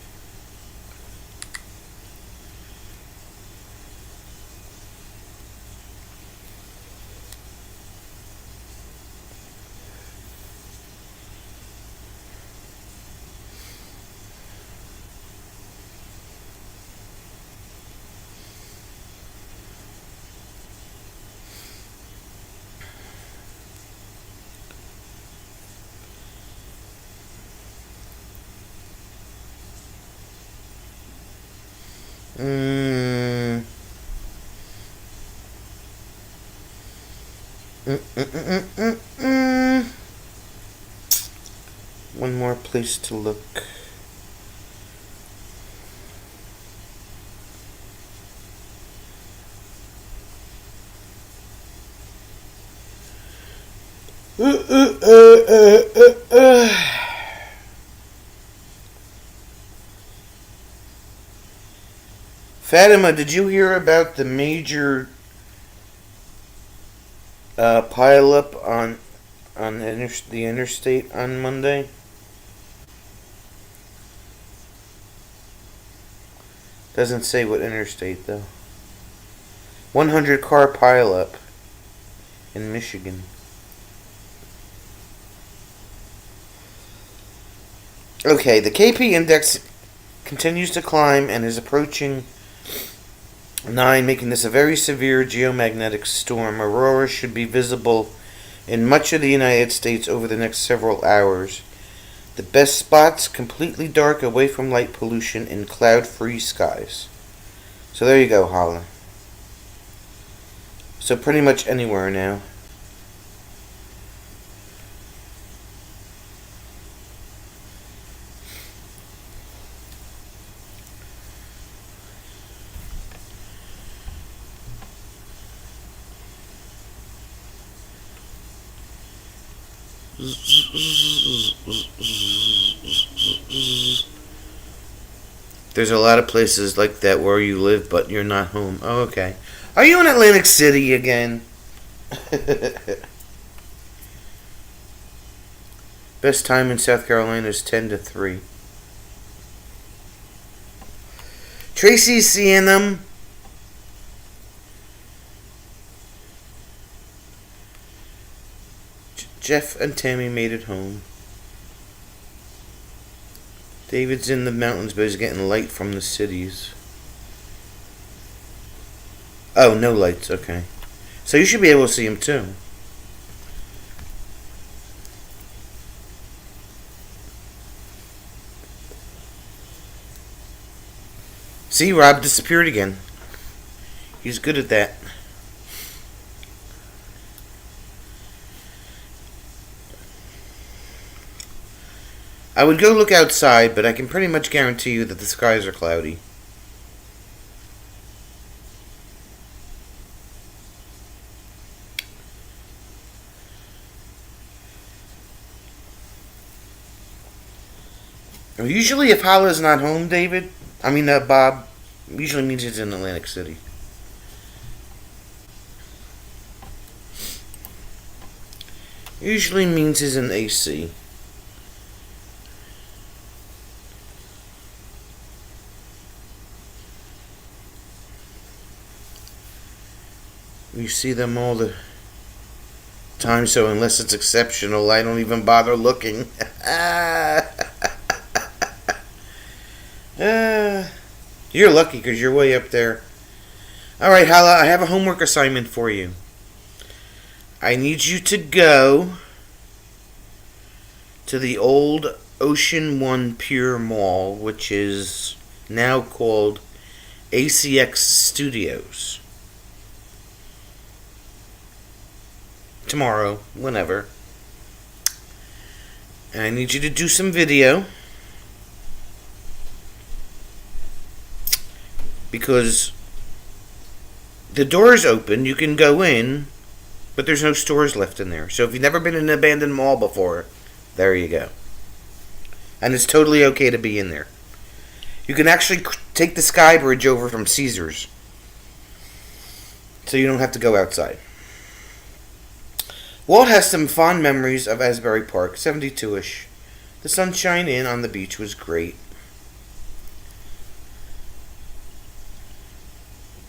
Mm. One more place to look. Fatima, did you hear about the major pileup on the interstate on Monday? Doesn't say what interstate though. 100 car pileup in Michigan. Okay, the KP index continues to climb and is approaching 9, making this a very severe geomagnetic storm. Auroras should be visible in much of the United States over the next several hours. The best spots completely dark away from light pollution in cloud-free skies. So there you go, Holla. So pretty much anywhere now. There's a lot of places like that where you live, but you're not home. Oh, okay. Are you in Atlantic City again? Best time in South Carolina is 10 to 3. Tracy's seeing them. Jeff and Tammy made it home. David's in the mountains, but he's getting light from the cities. Oh, no lights. Okay. So you should be able to see him too. See, Rob disappeared again. He's good at that. I would go look outside, but I can pretty much guarantee you that the skies are cloudy. Usually if Holla's not home, Bob, usually means he's in Atlantic City. Usually means he's in AC. You see them all the time, so unless it's exceptional, I don't even bother looking. You're lucky because you're way up there. Alright, Hala, I have a homework assignment for you. I need you to go to the old Ocean One Pier Mall, which is now called ACX Studios. Tomorrow, whenever. And I need you to do some video. Because the door's open, you can go in, but there's no stores left in there. So if you've never been in an abandoned mall before, there you go. And it's totally okay to be in there. You can actually take the sky bridge over from Caesars. So you don't have to go outside. Walt has some fond memories of Asbury Park, 72-ish. The sunshine in on the beach was great.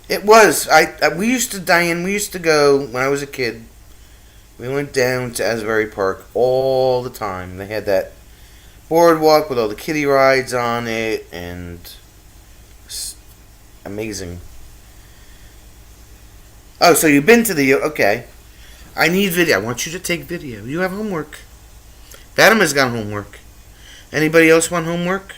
It was. We used to go, when I was a kid, we went down to Asbury Park all the time. They had that boardwalk with all the kiddie rides on it, and amazing. Oh, so you've been to okay. I need video. I want you to take video. You have homework. Fatima's got homework. Anybody else want homework?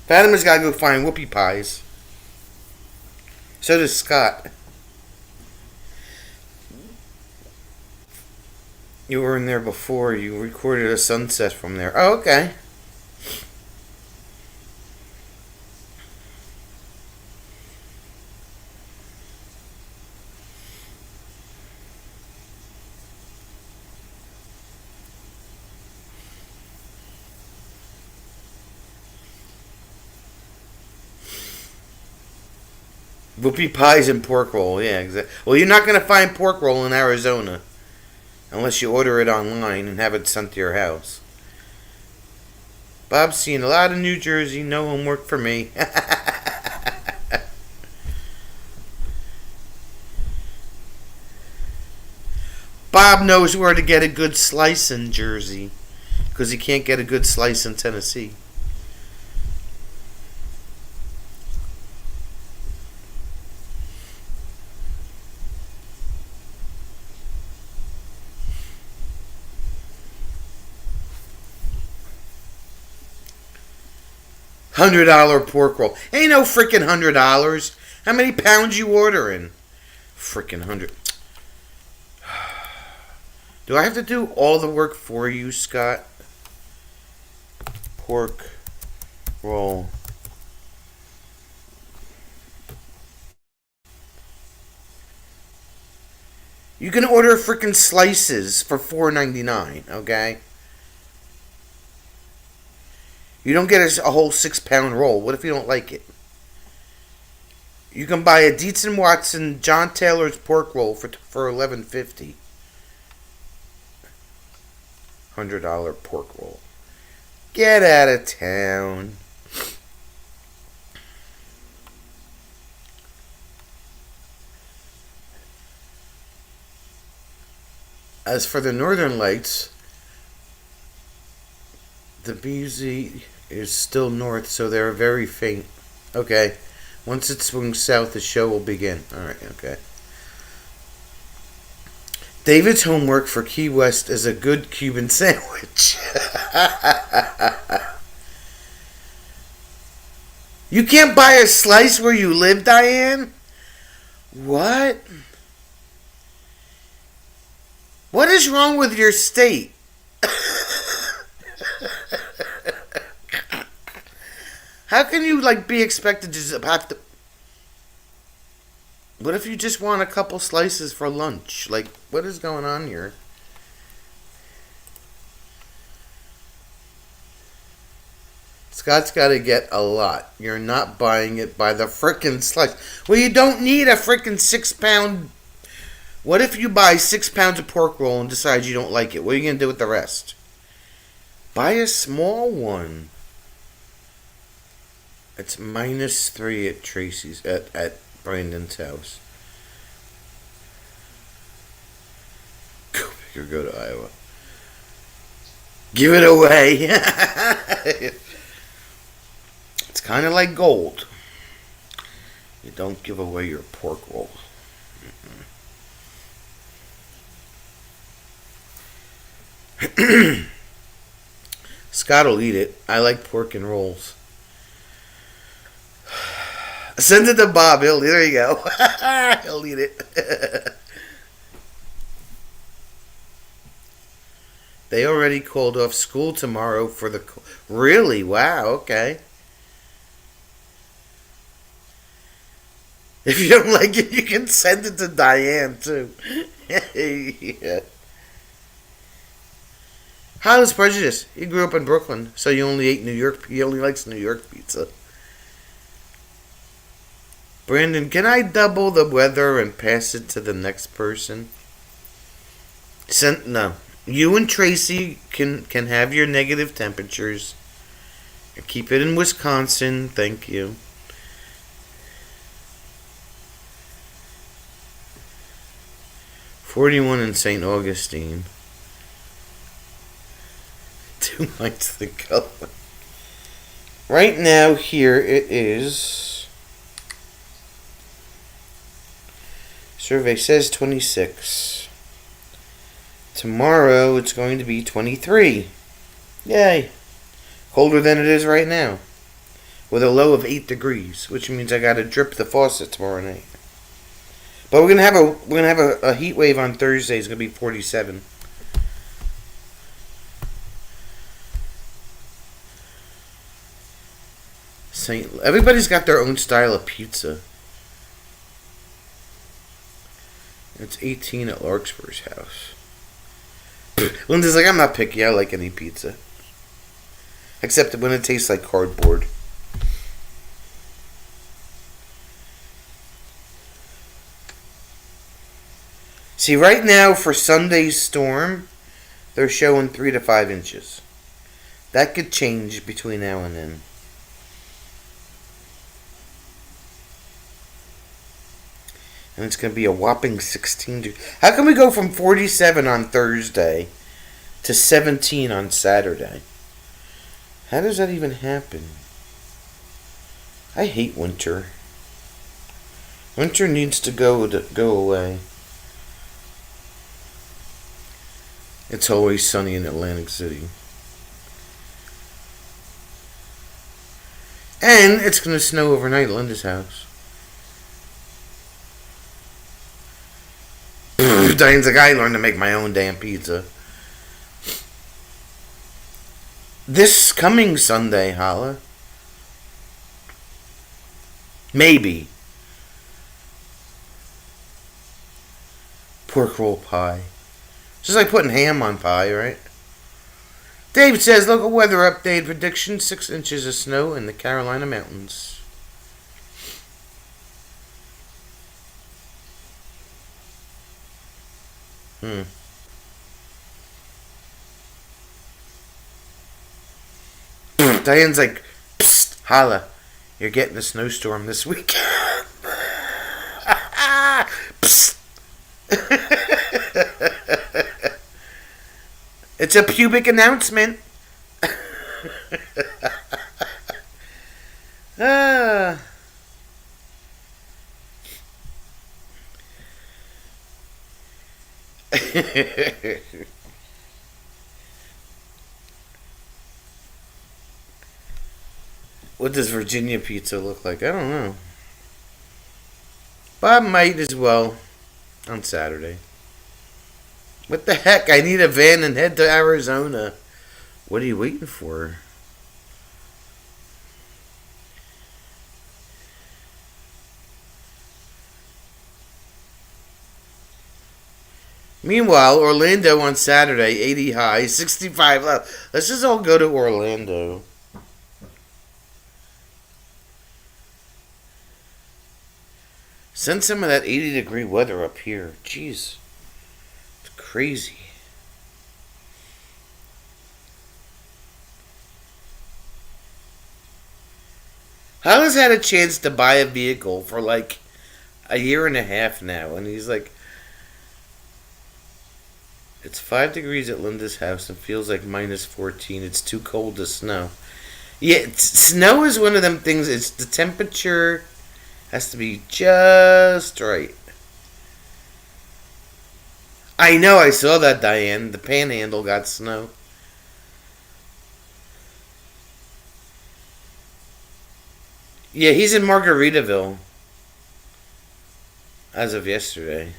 Fatima's got to go find whoopie pies. So does Scott. You were in there before. You recorded a sunset from there. Oh, okay. Whoopie pies and pork roll, yeah, exactly. Well, you're not going to find pork roll in Arizona unless you order it online and have it sent to your house. Bob's seen a lot of New Jersey, no homework for me. Bob knows where to get a good slice in Jersey because he can't get a good slice in Tennessee. $100 pork roll. Ain't no freaking $100. How many pounds you ordering? Freaking 100. Do I have to do all the work for you, Scott? Pork roll. You can order freaking slices for $4.99, okay? You don't get a whole 6-pound roll. What if you don't like it? You can buy a Dietz and Watson John Taylor's pork roll for $11.50. $100 pork roll. Get out of town. As for the Northern Lights, the BZ is still north, so they're very faint. Okay. Once it swings south, the show will begin. Alright, okay. David's homework for Key West is a good Cuban sandwich. You can't buy a slice where you live, Diane? What? What is wrong with your state? How can you be expected to just have to? What if you just want a couple slices for lunch? What is going on here? Scott's got to get a lot. You're not buying it by the frickin' slice. Well, you don't need a frickin' 6-pound. What if you buy 6 pounds of pork roll and decide you don't like it? What are you going to do with the rest? Buy a small one. It's -3 at Tracy's, at Brandon's house. Go big or go to Iowa. Give it away. It's kind of like gold. You don't give away your pork roll. Scott will eat it. I like pork and rolls. Send it to Bob. There you go. He'll eat it. They already called off school tomorrow for the... Really? Wow, okay. If you don't like it, you can send it to Diane, too. Yeah. How's Prejudice? He grew up in Brooklyn, so he only ate New York. He only likes New York pizza. Brandon, can I double the weather and pass it to the next person? No. You and Tracy can have your negative temperatures. Keep it in Wisconsin. Thank you. $41 in St. Augustine. 2 nights to go. Right now, here it is. Survey says 26. Tomorrow, it's going to be 23. Yay. Colder than it is right now. With a low of 8 degrees, which means I gotta drip the faucet tomorrow night. But we're gonna have a heat wave on Thursday. It's gonna be 47. Everybody's got their own style of pizza. It's 18 at Larkspur's house. Linda's like, I'm not picky. I like any pizza. Except when it tastes like cardboard. See, right now for Sunday's storm, they're showing 3 to 5 inches. That could change between now and then. And it's going to be a whopping 16 How can we go from 47 on Thursday to 17 on Saturday? How does that even happen? I hate winter. Winter needs to go away. It's always sunny in Atlantic City. And it's going to snow overnight at Linda's house. Diane's like, I learned to make my own damn pizza. This coming Sunday, Holla. Maybe. Pork roll pie. It's just like putting ham on pie, right? Dave says, local weather update prediction, 6 inches of snow in the Carolina mountains. Diane's like, psst, Holla, you're getting a snowstorm this week. Psst. It's a pubic announcement. Ah. What does Virginia pizza look like? I don't know. Bob might as well on Saturday. What the heck? I need a van and head to Arizona. What are you waiting for? Meanwhile, Orlando on Saturday, 80 high, 65 low. Let's just all go to Orlando. Send some of that 80-degree weather up here. Jeez. It's crazy. Hollis had a chance to buy a vehicle for like a year and a half now, and he's like, it's 5 degrees at Linda's house and feels like minus 14. It's too cold to snow. Yeah, snow is one of them things. It's the temperature has to be just right. I know, I saw that, Diane. The Panhandle got snow. Yeah, he's in Margaritaville as of yesterday.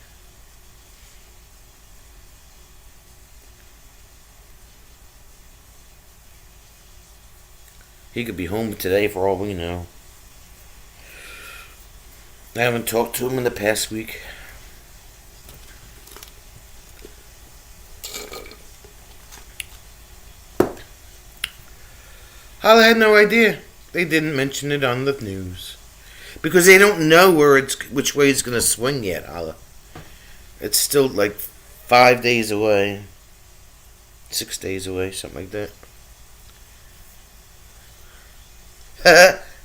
He could be home today for all we know. I haven't talked to him in the past week. I had no idea. They didn't mention it on the news. Because they don't know which way it's going to swing yet, Hala. It's still like 5 days away. 6 days away, something like that.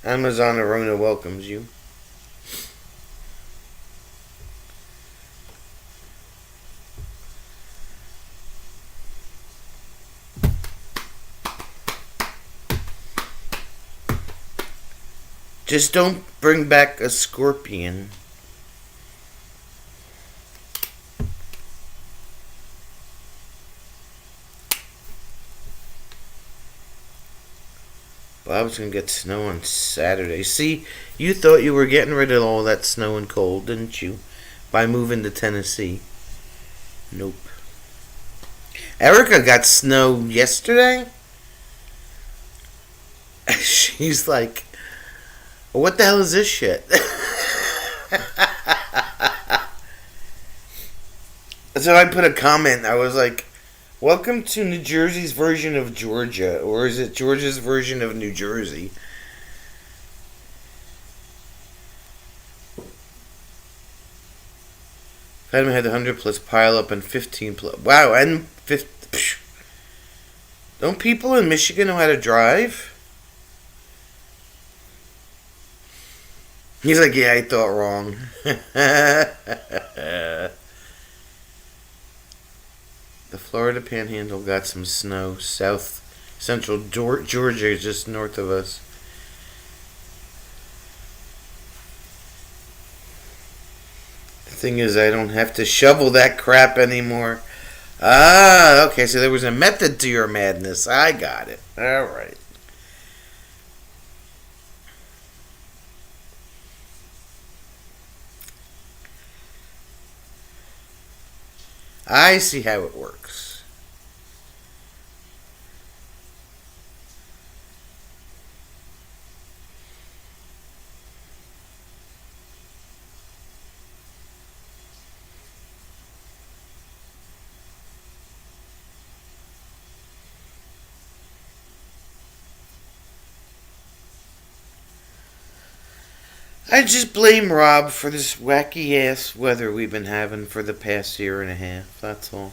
Amazon Arona welcomes you. Just don't bring back a scorpion. Bob's gonna get snow on Saturday. See, you thought you were getting rid of all that snow and cold, didn't you? By moving to Tennessee. Nope. Erica got snow yesterday? She's like, what the hell is this shit? So I put a comment. I was like, welcome to New Jersey's version of Georgia. Or is it Georgia's version of New Jersey? Fatima had the 100 plus pile up and 15 plus. Wow, and 50. Don't people in Michigan know how to drive? He's like, yeah, I thought wrong. The Florida Panhandle got some snow. South Central Georgia is just north of us. The thing is, I don't have to shovel that crap anymore. Ah, okay, so there was a method to your madness. I got it. All right. I see how it works. I just blame Rob for this wacky ass weather we've been having for the past year and a half. That's all.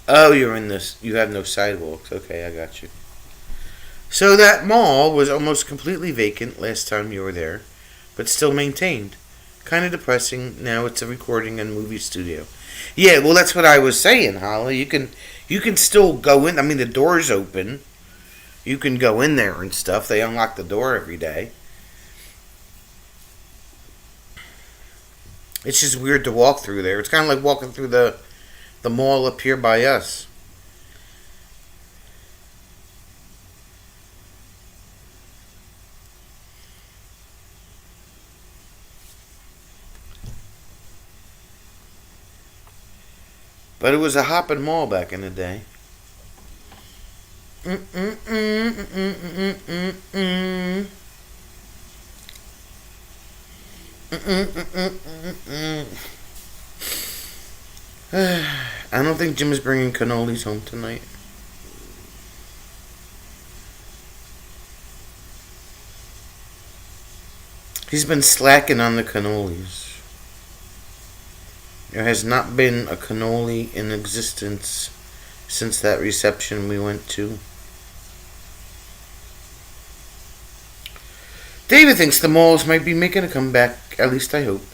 Oh, you're in this. You have no sidewalks. Okay, I got you. So that mall was almost completely vacant last time you were there, but still maintained. Kind of depressing. Now it's a recording and movie studio. Yeah, well, that's what I was saying, Holly. You can still go in. I mean, the door's open. You can go in there and stuff. They unlock the door every day. It's just weird to walk through there. It's kind of like walking through the mall up here by us. But it was a hopping mall back in the day. I don't think Jim is bringing cannolis home tonight. He's been slacking on the cannolis. There has not been a cannoli in existence since that reception we went to. David thinks the malls might be making a comeback, at least I hope.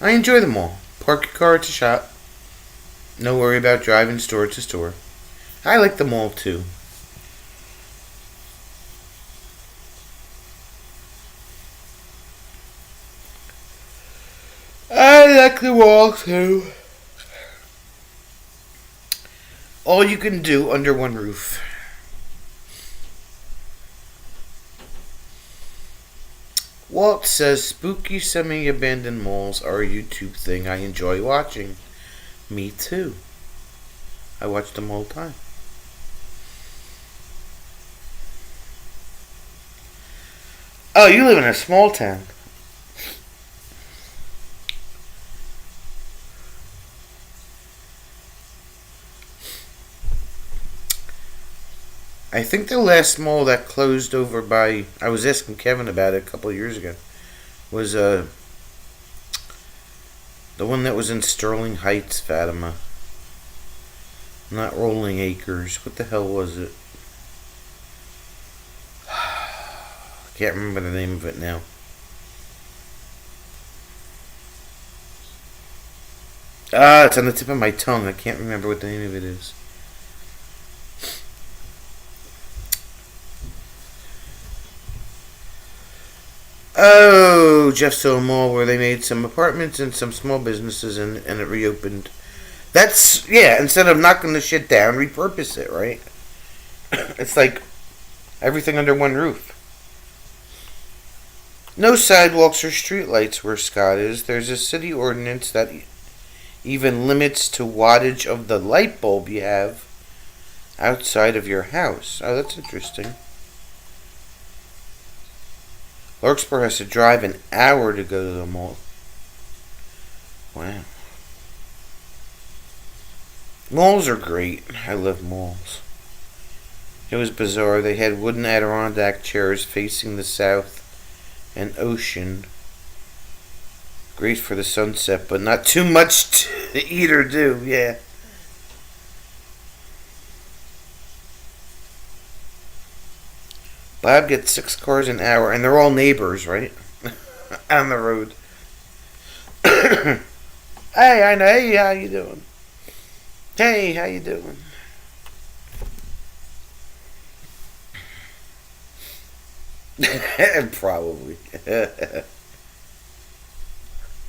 I enjoy the mall. Park your car at the shop. No worry about driving store to store. I like the mall too. I like the mall too. All you can do under one roof. Walt says spooky semi-abandoned malls are a YouTube thing I enjoy watching. Me too. I watch them all the time. Oh, you live in a small town. I think the last mall that closed over by, I was asking Kevin about it a couple of years ago, was the one that was in Sterling Heights, Fatima. Not Rolling Acres. What the hell was it? I can't remember the name of it now. Ah, it's on the tip of my tongue. I can't remember what the name of it is. Oh, Jeffstone Mall, where they made some apartments and some small businesses, and it reopened. That's, yeah, instead of knocking the shit down, repurpose it, right? It's like everything under one roof. No sidewalks or streetlights where Scott is. There's a city ordinance that even limits to wattage of the light bulb you have outside of your house. Oh, that's interesting. Larkspur has to drive an hour to go to the mall. Wow. Malls are great. I love malls. It was bizarre. They had wooden Adirondack chairs facing the south and ocean. Great for the sunset, but not too much to eat or do. Yeah. Bob gets 6 cars an hour, and they're all neighbors, right? On the road. Hey, I know. Hey, how you doing? Hey, how you doing? Probably.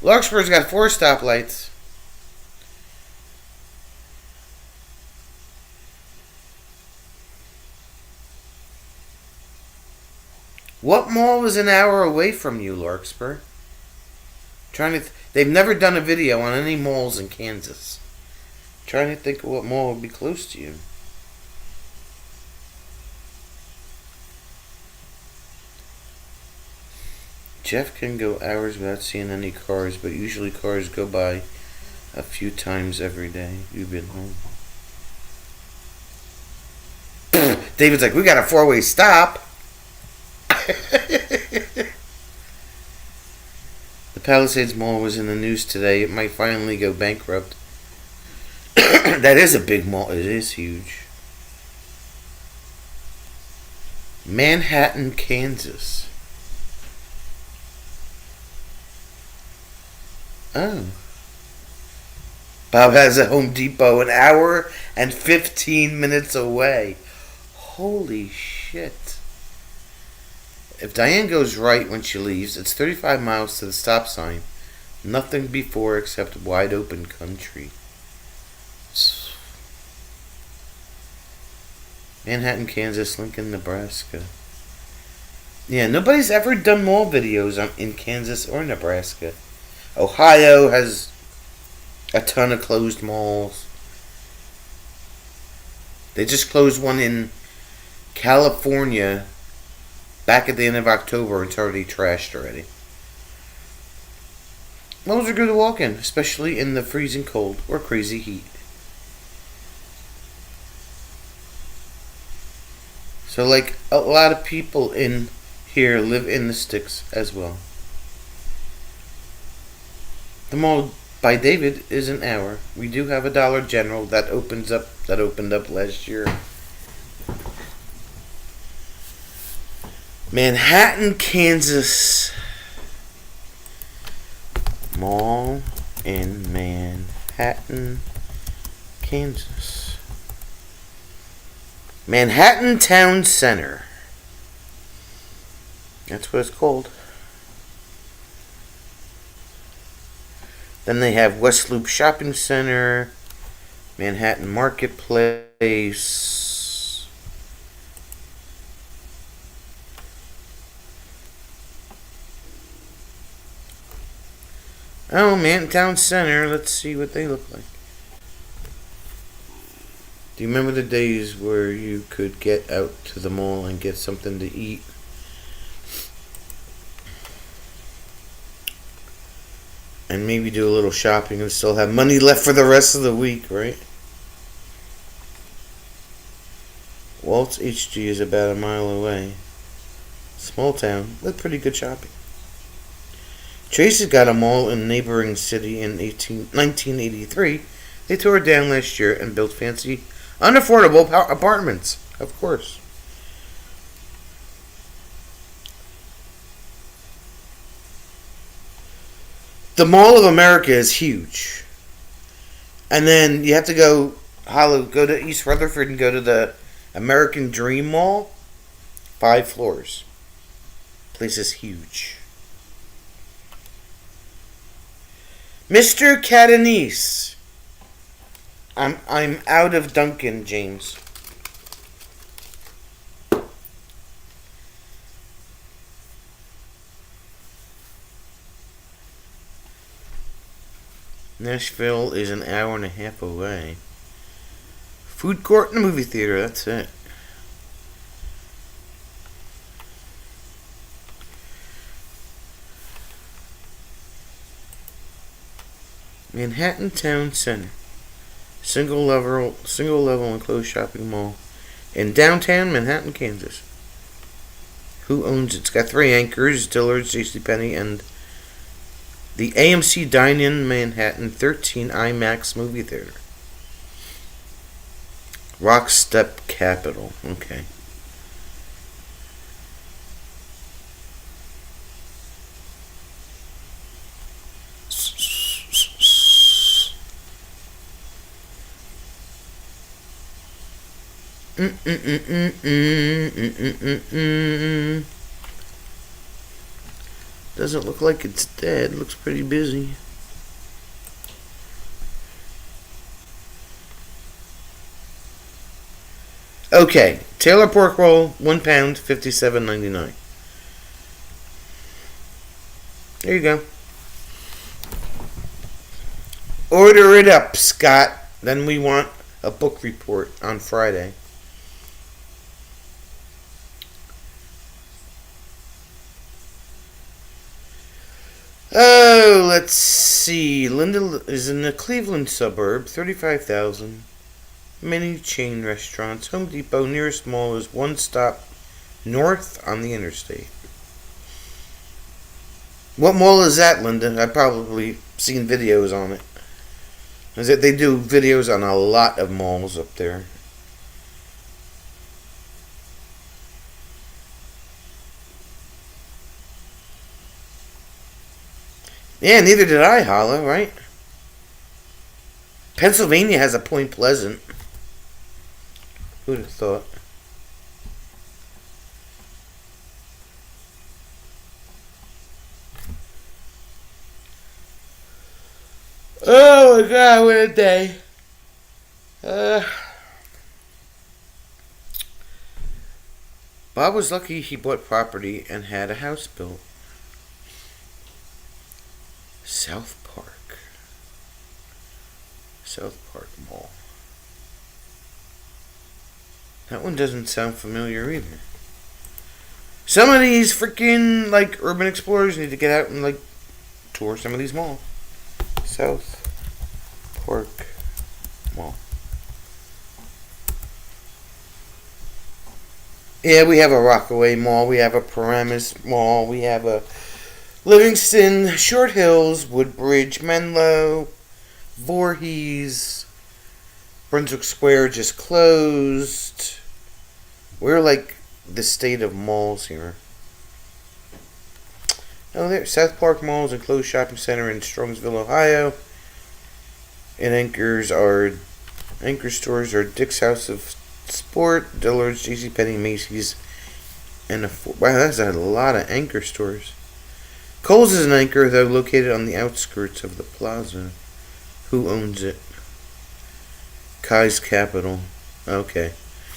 Larkspur's got 4 stoplights. What mall is an hour away from you, Larkspur? They've never done a video on any malls in Kansas. Trying to think of what mall would be close to you. Jeff can go hours without seeing any cars, but usually cars go by a few times every day. You've been home. David's like, we got a 4-way stop. The Palisades Mall was in the news today. It might finally go bankrupt. That is a big mall. It is huge. Manhattan, Kansas. Oh. Bob has a Home Depot an hour and 15 minutes away. Holy shit. If Diane goes right when she leaves, it's 35 miles to the stop sign. Nothing before except wide open country. Manhattan, Kansas, Lincoln, Nebraska. Yeah, nobody's ever done mall videos in Kansas or Nebraska. Ohio has a ton of closed malls. They just closed one in California back at the end of October. It's already trashed already. Malls are good to walk in, especially in the freezing cold or crazy heat. So, like, a lot of people in here live in the sticks as well. The mall by David is an hour. We do have a Dollar General that opened up last year. Manhattan, Kansas. Mall in Manhattan, Kansas. Manhattan Town Center. That's what it's called. Then they have West Loop Shopping Center, Manhattan Marketplace. Oh, Manhattan Town Center. Let's see what they look like. Do you remember the days where you could get out to the mall and get something to eat? And maybe do a little shopping and still have money left for the rest of the week, right? Walt's HG is about a mile away. Small town with pretty good shopping. Tracy's got a mall in a neighboring city in 1983. They tore it down last year and built fancy, unaffordable apartments, of course. The Mall of America is huge. And then you have to go to East Rutherford and go to the American Dream Mall. 5 floors. Place is huge. Mr. Catanese. I'm out of Duncan, James. Nashville is an hour and a half away. Food court and a movie theater, that's it. Manhattan Town Center. Single level enclosed shopping mall in downtown Manhattan, Kansas. Who owns it? It's got 3 anchors: Dillard's, JCPenney, and the AMC Dine-In Manhattan 13 IMAX movie theater. Rock Step Capital. Okay. Doesn't look like it's dead. Looks pretty busy. Okay, Taylor pork roll, £1, $57.99. There you go. Order it up, Scott. Then we want a book report on Friday. Oh, let's see. Linda is in the Cleveland suburb, 35,000. Many chain restaurants. Home Depot nearest mall is one stop north on the interstate. What mall is that, Linda? I've probably seen videos on it. Is it they do videos on a lot of malls up there. Yeah, neither did I, Holla, right? Pennsylvania has a Point Pleasant. Who'd have thought? Oh my god, what a day. Bob was lucky he bought property and had a house built. South Park. South Park Mall. That one doesn't sound familiar either. Some of these freaking, like, urban explorers need to get out and, like, tour some of these malls. South Park Mall. Yeah, we have a Rockaway Mall, we have a Paramus Mall, we have a Livingston, Short Hills, Woodbridge, Menlo, Voorhees, Brunswick Square just closed. We're like the state of malls here. Oh, there, South Park Mall is a closed shopping center in Strongsville, Ohio. And anchor stores are Dick's House of Sport, Dillard's, JCPenney, Macy's, and wow, that's a lot of anchor stores. Kohl's is an anchor, though, located on the outskirts of the plaza. Who owns it? Kai's Capital. Okay.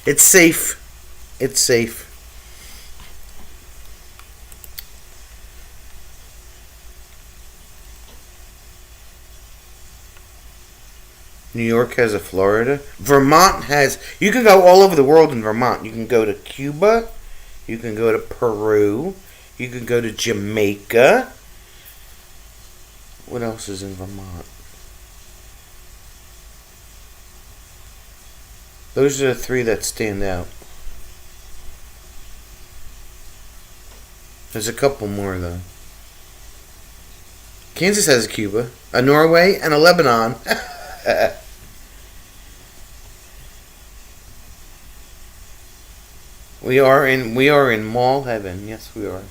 It's safe. It's safe. New York has a Florida. Vermont has... You can go all over the world in Vermont. You can go to Cuba. You can go to Peru. You can go to Jamaica. What else is in Vermont? Those are the three that stand out. There's a couple more, though. Kansas has a Cuba, a Norway, and a Lebanon. We are in mall heaven. Yes, we are.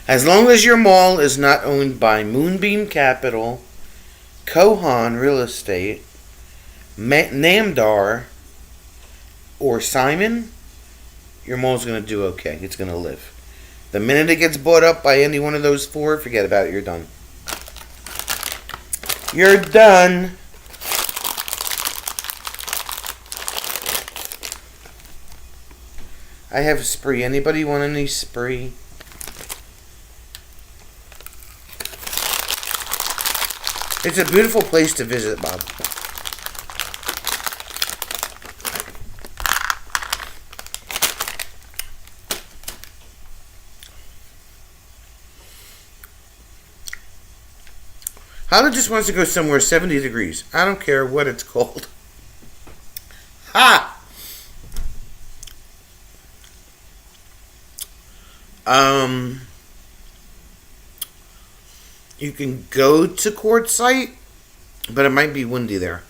As long as your mall is not owned by Moonbeam Capital, Kohan Real Estate, Namdar, or Simon, your mall's going to do okay. It's going to live. The minute it gets bought up by any one of those four, forget about it. You're done. You're done. I have a spree. Anybody want any spree? It's a beautiful place to visit, Bob. Hala just wants to go somewhere 70 degrees. I don't care what it's called. Ha! You can go to Quartzsite, but it might be windy there.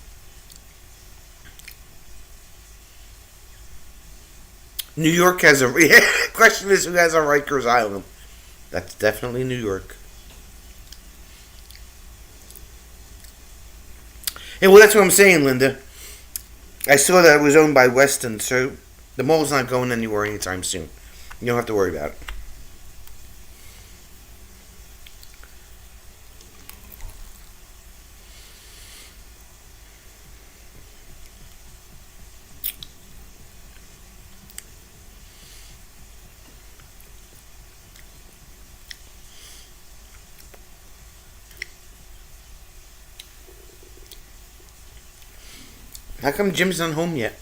New York has a... Question is, who has a Rikers Island? That's definitely New York. Yeah, well, that's what I'm saying, Linda. I saw that it was owned by Weston, so the mall's not going anywhere anytime soon. You don't have to worry about it. How come Jim's not home yet?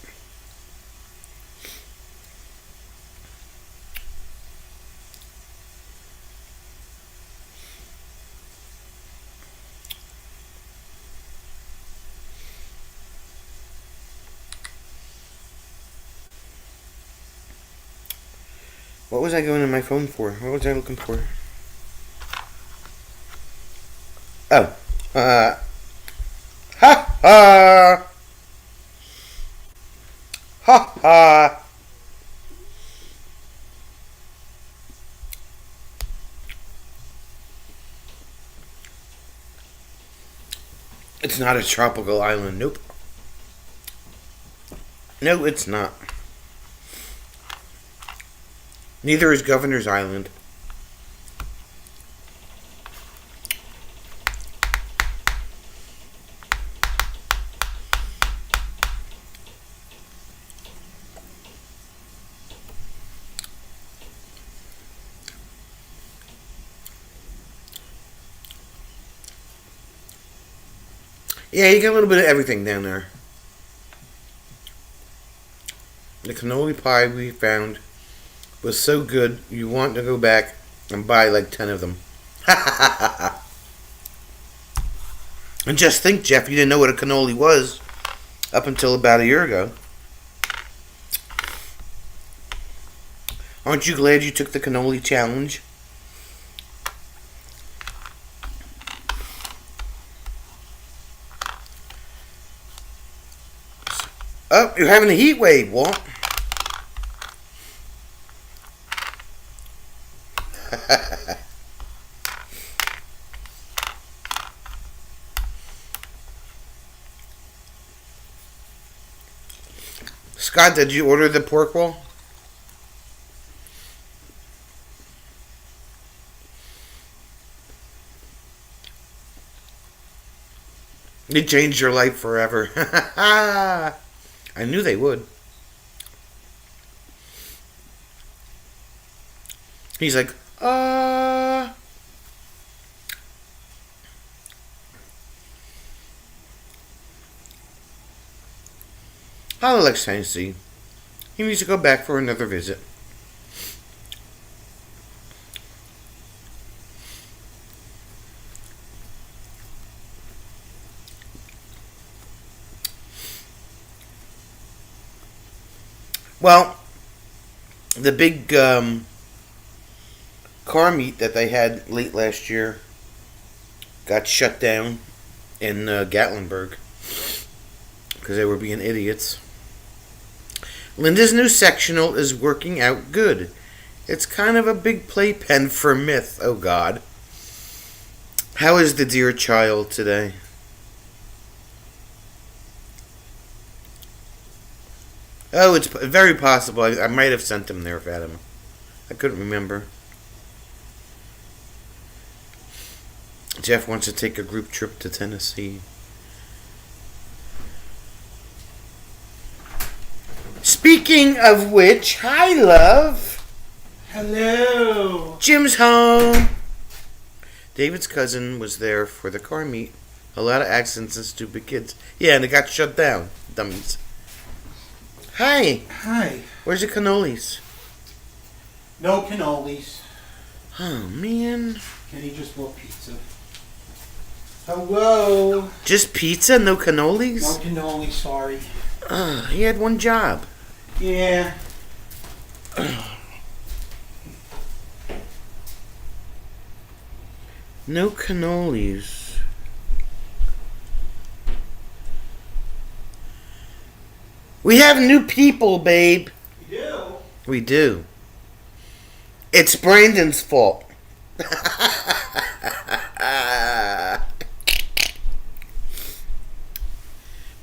What was I going to my phone for? What was I looking for? Oh. Ha ha! Ha ha! It's not a tropical island. Nope. No, it's not. Neither is Governor's Island. Yeah, you get a little bit of everything down there. The cannoli pie we found was so good, you want to go back and buy like 10 of them. And just think, Jeff, you didn't know what a cannoli was up until about a year ago. Aren't you glad you took the cannoli challenge? Oh, you're having a heat wave, Walt. Scott, did you order the pork roll? They changed your life forever. I knew they would. He's like, I'll let see. He needs to go back for another visit. Well, the big car meet that they had late last year got shut down in Gatlinburg because they were being idiots. Linda's new sectional is working out good. It's kind of a big playpen for myth. Oh, God. How is the dear child today? Oh, it's very possible. I might have sent him there, Fatima. I couldn't remember. Jeff wants to take a group trip to Tennessee. Speaking of which, hi, love. Hello. Jim's home. David's cousin was there for the car meet. A lot of accidents and stupid kids. Yeah, and it got shut down. Dummies. Hi. Hi. Where's the cannolis? No cannolis. Oh, man. Kenny just bought pizza. Hello. Just pizza? No cannolis? No cannolis, sorry. He had one job. Yeah. No cannolis. We have new people, babe. You do? We do. It's Brandon's fault.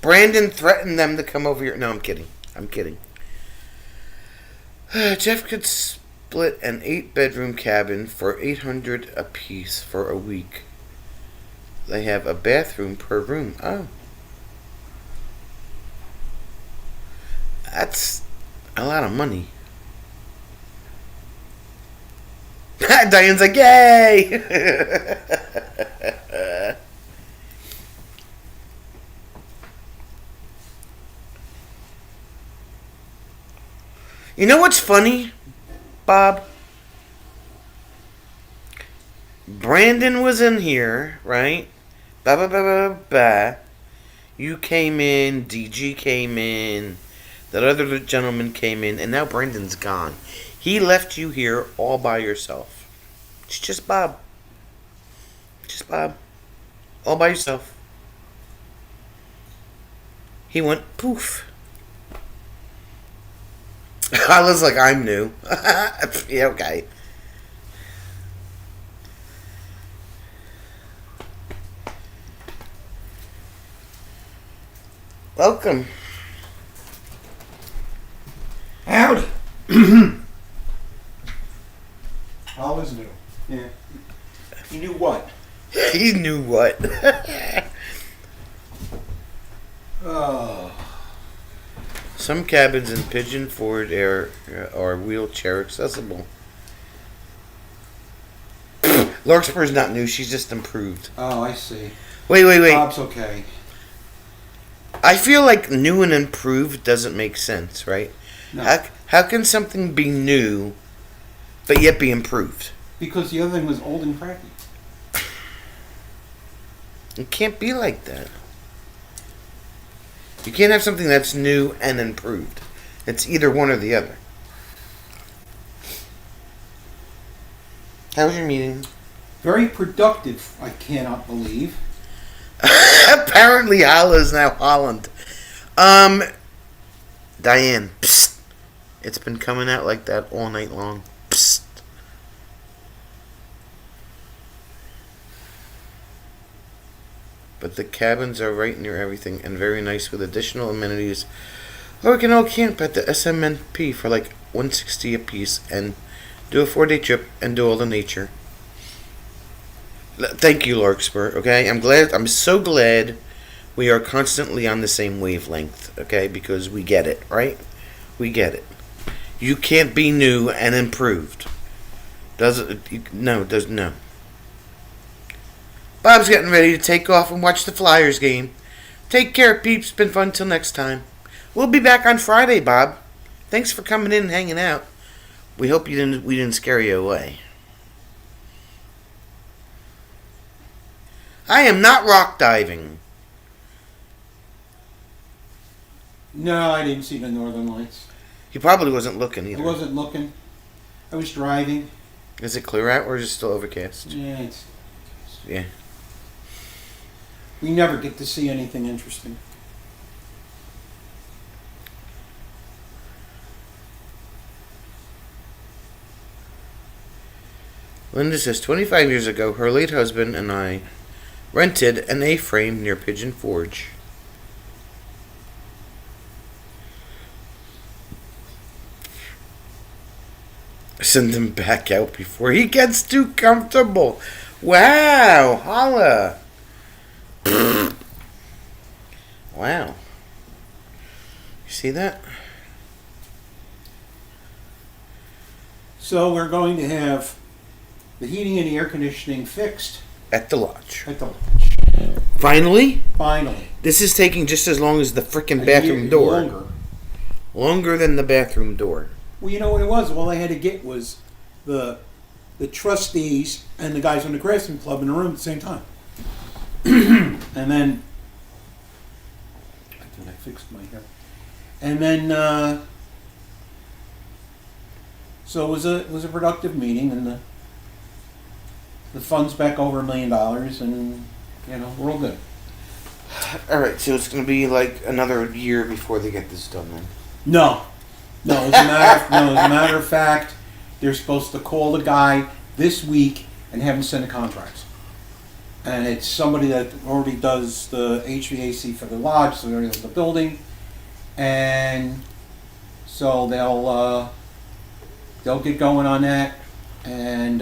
Brandon threatened them to come over here. No, I'm kidding. I'm kidding. Jeff could split an 8-bedroom cabin for $800 apiece for a week. They have a bathroom per room. Oh. That's a lot of money. Diane's like, yay! You know what's funny, Bob? Brandon was in here, right? Ba ba ba ba ba. You came in, DG came in, that other gentleman came in, and now Brandon's gone. He left you here all by yourself. It's just Bob. Just Bob. All by yourself. He went poof. I was like, I'm new. Yeah, okay. Welcome. Howdy. All is new. Yeah. You knew what? He knew what. Oh. Some cabins in Pigeon Forge are wheelchair accessible. Larkspur's not new. She's just improved. Oh, I see. Wait. Bob's okay. I feel like new and improved doesn't make sense, right? No. How can something be new, but yet be improved? Because the other thing was old and crappy. It can't be like that. You can't have something that's new and improved. It's either one or the other. How was your meeting? Very productive, I cannot believe. Apparently, Hala is now Holland. Diane, psst. It's been coming out like that all night long. Psst. But the cabins are right near everything and very nice with additional amenities. Or we can all camp at the SMNP for like $160 a piece and do a 4-day trip and do all the nature. Thank you, Larkspur. Okay, I'm so glad we are constantly on the same wavelength. Okay, because we get it, right? We get it. You can't be new and improved. No. Bob's getting ready to take off and watch the Flyers game. Take care, peeps. Been fun till next time. We'll be back on Friday, Bob. Thanks for coming in and hanging out. We hope we didn't scare you away. I am not rock diving. No, I didn't see the Northern Lights. He probably wasn't looking either. I wasn't looking. I was driving. Is it clear out or is it still overcast? Yeah, Yeah. We never get to see anything interesting. Linda says 25 years ago, her late husband and I rented an A-frame near Pigeon Forge. Send him back out before he gets too comfortable. Wow, holla. Wow. You see that? So we're going to have the heating and the air conditioning fixed At the lodge. at the lodge. Finally? Finally. This is taking just as long as the frickin' A bathroom year door. Longer. Longer than the bathroom door. Well, you know what it was? All I had to get was the trustees and the guys from the Craftsman Club in the room at the same time. And then I think I fixed my hair. And then so it was a productive meeting, and the fund's back over $1 million, and we're all good. Alright, so it's going to be like another year before they get this done then. No, as a matter of fact, they're supposed to call the guy this week and have him send the contracts. And it's somebody that already does the HVAC for the lodge, so they already have the building, and so they'll get going on that, and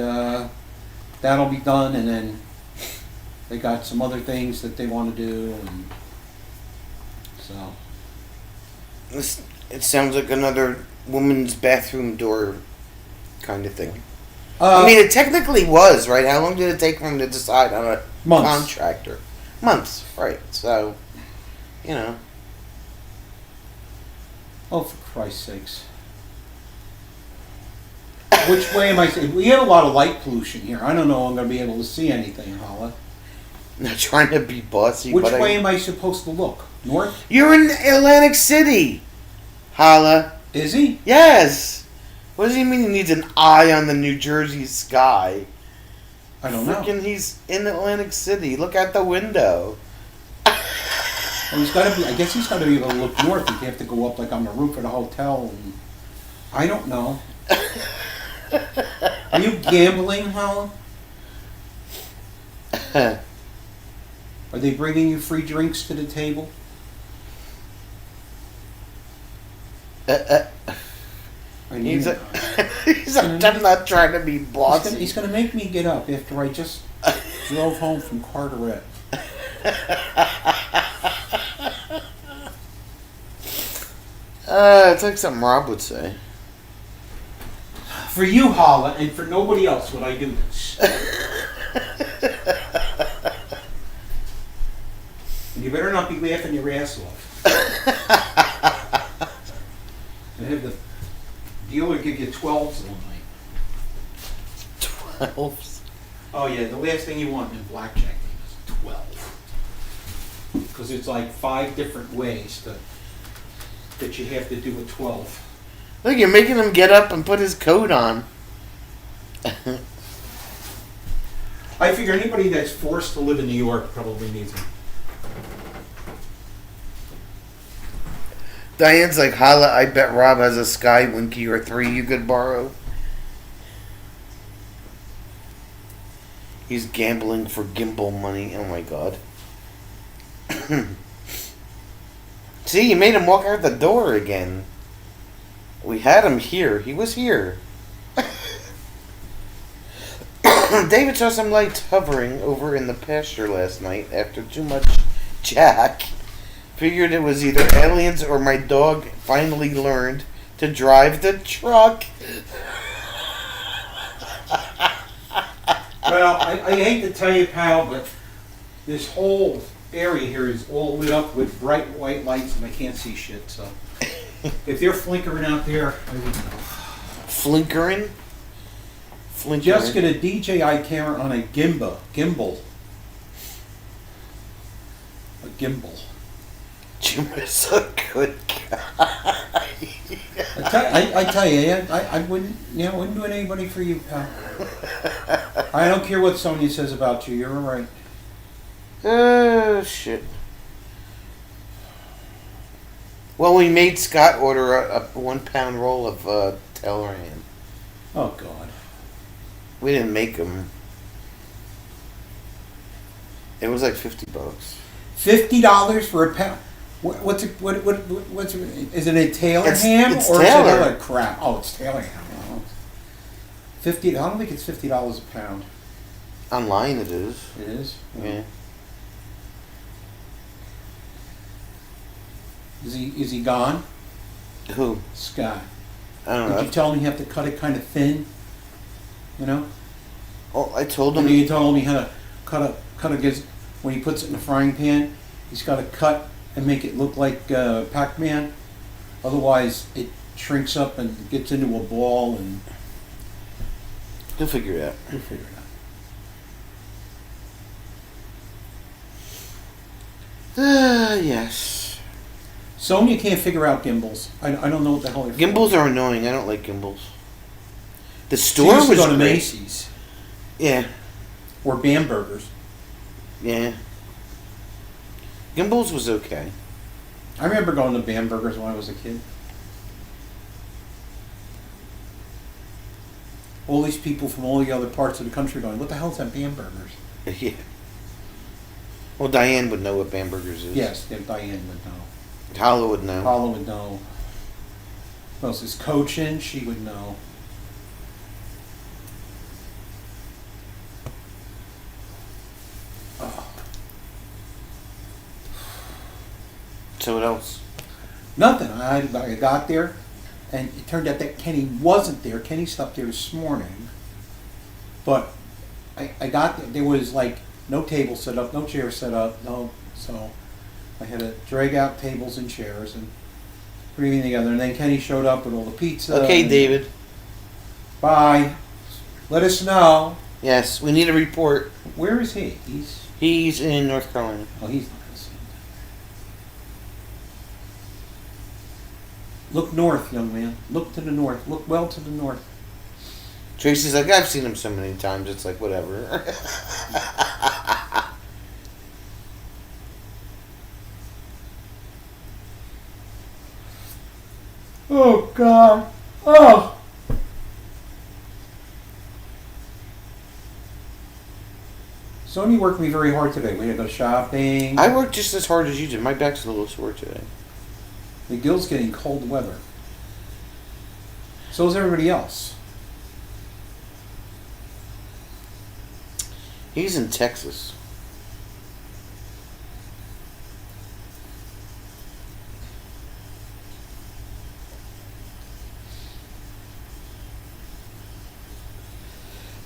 that'll be done, and then they got some other things that they want to do, and so. It sounds like another woman's bathroom door kind of thing. I mean, it technically was, right? How long did it take for him to decide on a contractor? Months, right. So, Oh, for Christ's sakes. Which way am I saying? We have a lot of light pollution here. I don't know if I'm going to be able to see anything, Hala. Not trying to be bossy, Which but way am I supposed to look? North? You're in Atlantic City, Hala. Is he? Yes. What does he mean he needs an eye on the New Jersey sky? I don't know. Freaking, he's in Atlantic City. Look out the window. Well, he's got to be. I guess he's got to be able to look north. He'd have to go up like on the roof of the hotel. And I don't know. Are you gambling, Hala? Are they bringing you free drinks to the table? I need I'm not trying to be bossy. He's going to make me get up after I just drove home from Carteret. It's like something Rob would say. For you, Hala, and for nobody else would I do this. And you better not be laughing your ass off. And have the dealer give you 12s all night. 12s? Oh yeah, the last thing you want in a blackjack game is 12. Because it's like 5 different ways that you have to do a 12. Look, you're making him get up and put his coat on. I figure anybody that's forced to live in New York probably needs them. Diane's like, Hala, I bet Rob has a Sky Winky or 3 you could borrow. He's gambling for gimbal money. Oh my god. See, you made him walk out the door again. We had him here. He was here. David saw some lights hovering over in the pasture last night after too much Jack. Figured it was either aliens or my dog finally learned to drive the truck. Well, I hate to tell you, pal, but this whole area here is all lit up with bright white lights and I can't see shit, so if they're flickering out there, I wouldn't know. Flinkering? Just get a DJI camera on a gimbal. A gimbal. Jim is a good guy. I tell you, I wouldn't do anybody for you, pal. I don't care what Sonia says about you. You're all right. Oh, shit. Well, we made Scott order a 1 pound roll of Teleran. Oh, God. We didn't make them. It was like $50. $50 for a pound? What's it? Is it a Taylor ham it's or Taylor. is it other crap? Oh, it's Taylor ham. Oh. $50. I don't think it's $50 a pound. Online it is. It is. Yeah. Is he gone? Who? Scott. I don't Did know. you tell him you have to cut it kind of thin? You know. Oh, I told I him. mean, you told him how to cut a when he puts it in the frying pan. He's got to cut and make it look like Pac-Man. Otherwise, it shrinks up and gets into a ball, and He'll figure it out. we'll figure it out. Yes. Sonia can't figure out gimbals. I don't know what the hell they're for. Gimbals are annoying. I don't like gimbals. The She store used to was go to great. Macy's Yeah. or Bamberger's. Yeah. Gimbals was okay. I remember going to Bamberger's when I was a kid. All these people from all the other parts of the country going, what the hell's that Bamberger's? Yeah. Well, Diane would know what Bamberger's is. Yes, yeah, Diane would know. Hala would know. Paula would know. Who else is coaching? She would know. Oh. So what else? Nothing. I got there, and it turned out that Kenny wasn't there. Kenny stopped there this morning. But I got there. There was like no table set up, no chair set up, no. So I had to drag out tables and chairs and put everything together. And then Kenny showed up with all the pizza. Okay, and David. Bye. Let us know. Yes, we need a report. Where is he? He's in North Carolina. Oh, he's not gonna see him. Look north, young man. Look to the north. Look well to the north. Tracy's like, I've seen him so many times. It's like, whatever. Oh, God. Oh. Sony worked me very hard today. We had to go shopping. I worked just as hard as you did. My back's a little sore today. McGill's getting cold weather. So is everybody else. He's in Texas.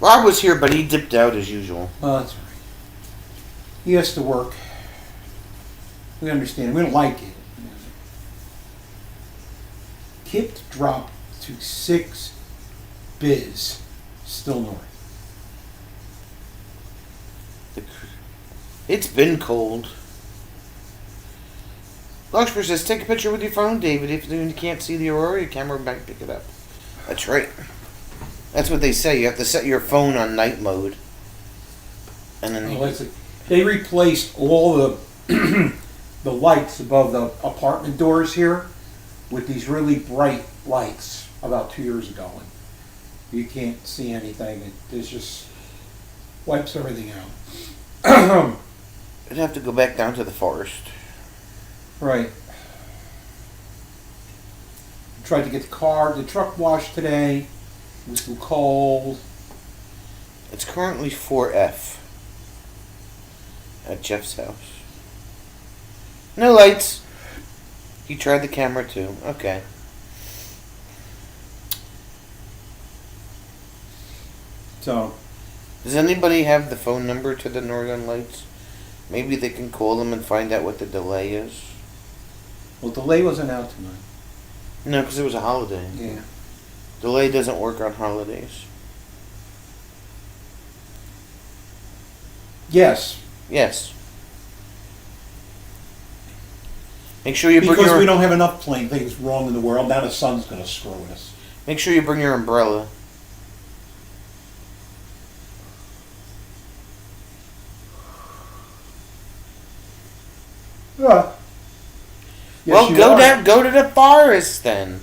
Rob was here, but he dipped out as usual. Well, that's right. He has to work. We understand. We don't like it. Kip dropped to 6 biz. Still north. It's been cold. Luxford says, take a picture with your phone, David. If you can't see the aurora, your camera might pick it up. That's right. That's what they say. You have to set your phone on night mode. And then they replaced all the the lights above the apartment doors here with these really bright lights about 2 years ago. And you can't see anything. It just wipes everything out. I'd have to go back down to the forest. Right. Tried to get the truck washed today. It was too cold. It's currently 4F at Jeff's house. No lights. He tried the camera too. Okay. So, does anybody have the phone number to the Northern Lights? Maybe they can call them and find out what the delay is. well, delay wasn't out tonight. No, because it was a holiday. Yeah. Delay doesn't work on holidays. Yes. Yes. Make sure you bring Because your... we don't have enough things wrong in the world. Now the sun's going to screw us. Make sure you bring your umbrella. Yeah. Well, go to the forest then.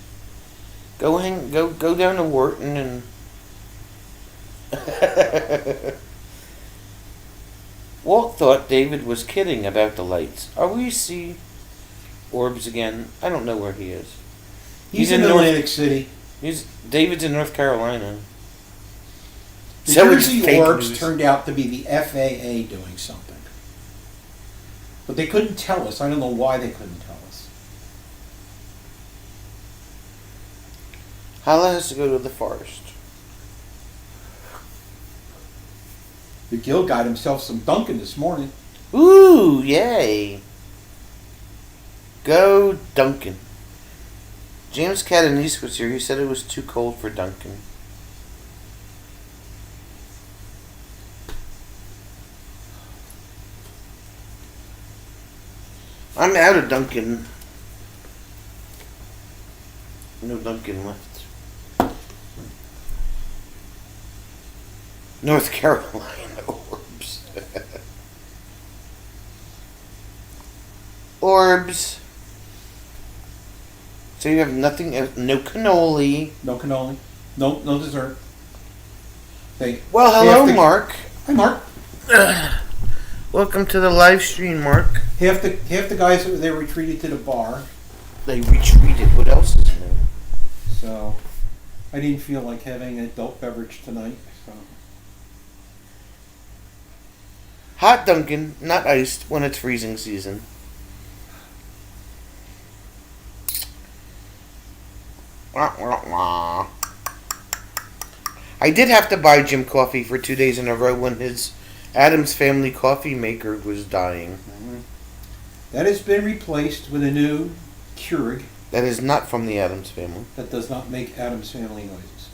Go down to Wharton and Walt thought David was kidding about the lights. Are we see orbs again? I don't know where he is. He's in Atlantic City. David's in North Carolina. The So it's Jersey fake orbs news. turned out to be the FAA doing something. But they couldn't tell us. I don't know why they couldn't tell us. Hala has to go to the forest. The Gill got himself some Dunkin' this morning. Ooh, yay. Go Duncan. James Catanese was here. He said it was too cold for Duncan. I'm out of Duncan. No Duncan left. North Carolina orbs. Orbs. So you have nothing else, no cannoli. No cannoli. No dessert. Well, hello, Mark. Hi, Mark. Welcome to the live stream, Mark. Half the guys they retreated to the bar. They retreated. What else is new? So I didn't feel like having an adult beverage tonight. So Hot Dunkin', not iced, when it's freezing season. Wah, wah, wah. I did have to buy Jim coffee for 2 days in a row when his Adams Family coffee maker was dying. that has been replaced with a new Keurig That is not from the Adams Family. that does not make Adam's Family noises.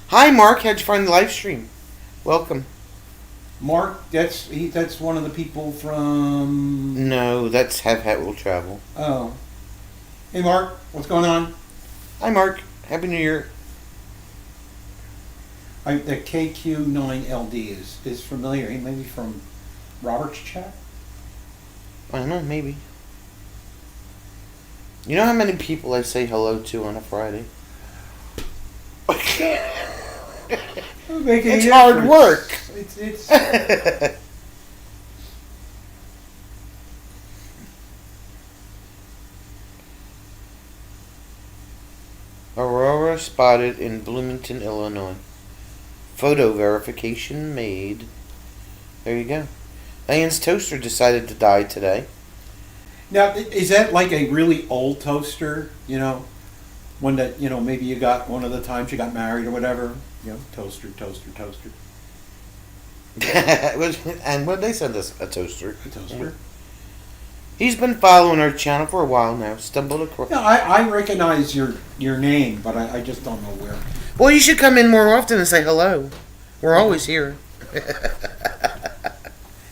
Hi, Mark. How'd you find the live stream? Welcome. Mark, that's one of the people from. No, that's Have Hat Will Travel. Oh. Hey, Mark, what's going on? Hi, Mark. Happy New Year. The KQ9LD is familiar. He may be from Robert's chat. I don't know, maybe. You know how many people I say hello to on a Friday? It's hard work. It's Aurora spotted in Bloomington, Illinois. Photo verification made. There you go. Diane's toaster decided to die today. Now, is that like a really old toaster? You know, one that, you know, maybe you got one of the times you got married or whatever. You know, toaster. And what did they send us? A toaster. A toaster. He's been following our channel for a while now. Stumbled across. Yeah, I recognize your name, but I just don't know where. Well, you should come in more often and say hello. We're always here.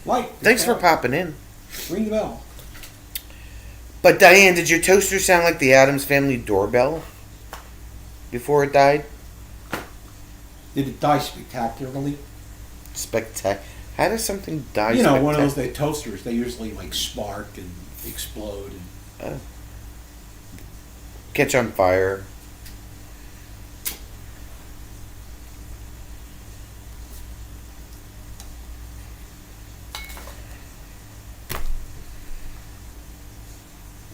Thanks for popping in. Ring the bell. But Diane, did your toaster sound like the Addams Family doorbell before it died? Did it die spectacularly? How does something die? You know, one of those toasters. They usually like spark and explode and catch on fire.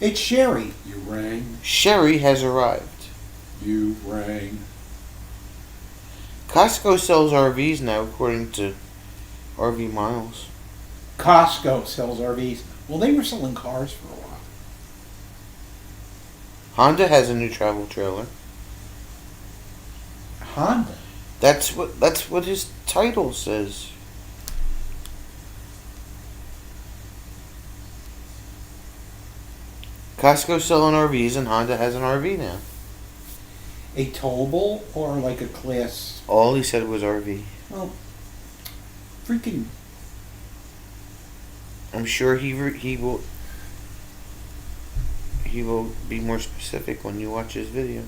It's Sherry. You rang. Sherry has arrived. You rang. Costco sells RVs now, according to RV Miles. Costco sells RVs. Well, they were selling cars for a while. Honda has a new travel trailer. Honda? That's what his title says. Costco selling RVs and Honda has an RV now. A towable or like a class? All he said was RV. Well, freaking. I'm sure he will be more specific when you watch his video.